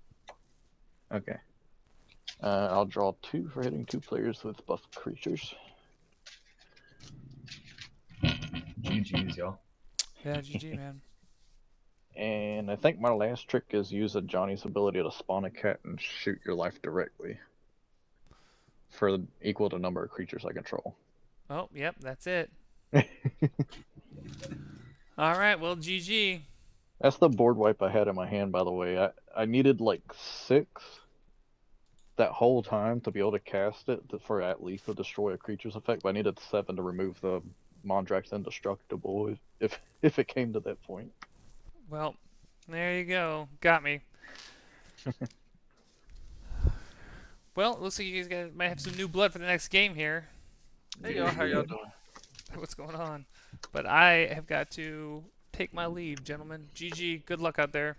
Okay. I'll draw 2 for hitting 2 players with buff creatures. GG's, y'all. Yeah, GG, man. And I think my last trick is use a Johnny's ability to spawn a cat and shoot your life directly. For equal to number of creatures I control. Oh, yep, that's it. All right, well, GG. That's the board wipe I had in my hand, by the way. I needed like 6 that whole time to be able to cast it for at least the destroy a creature's effect, but I needed 7 to remove the Mondrax Indestructible if it came to that point. Well, there you go. Got me. Well, it looks like you guys might have some new blood for the next game here. Hey y'all, how y'all doing? What's going on? But I have got to take my leave, gentlemen. GG. Good luck out there.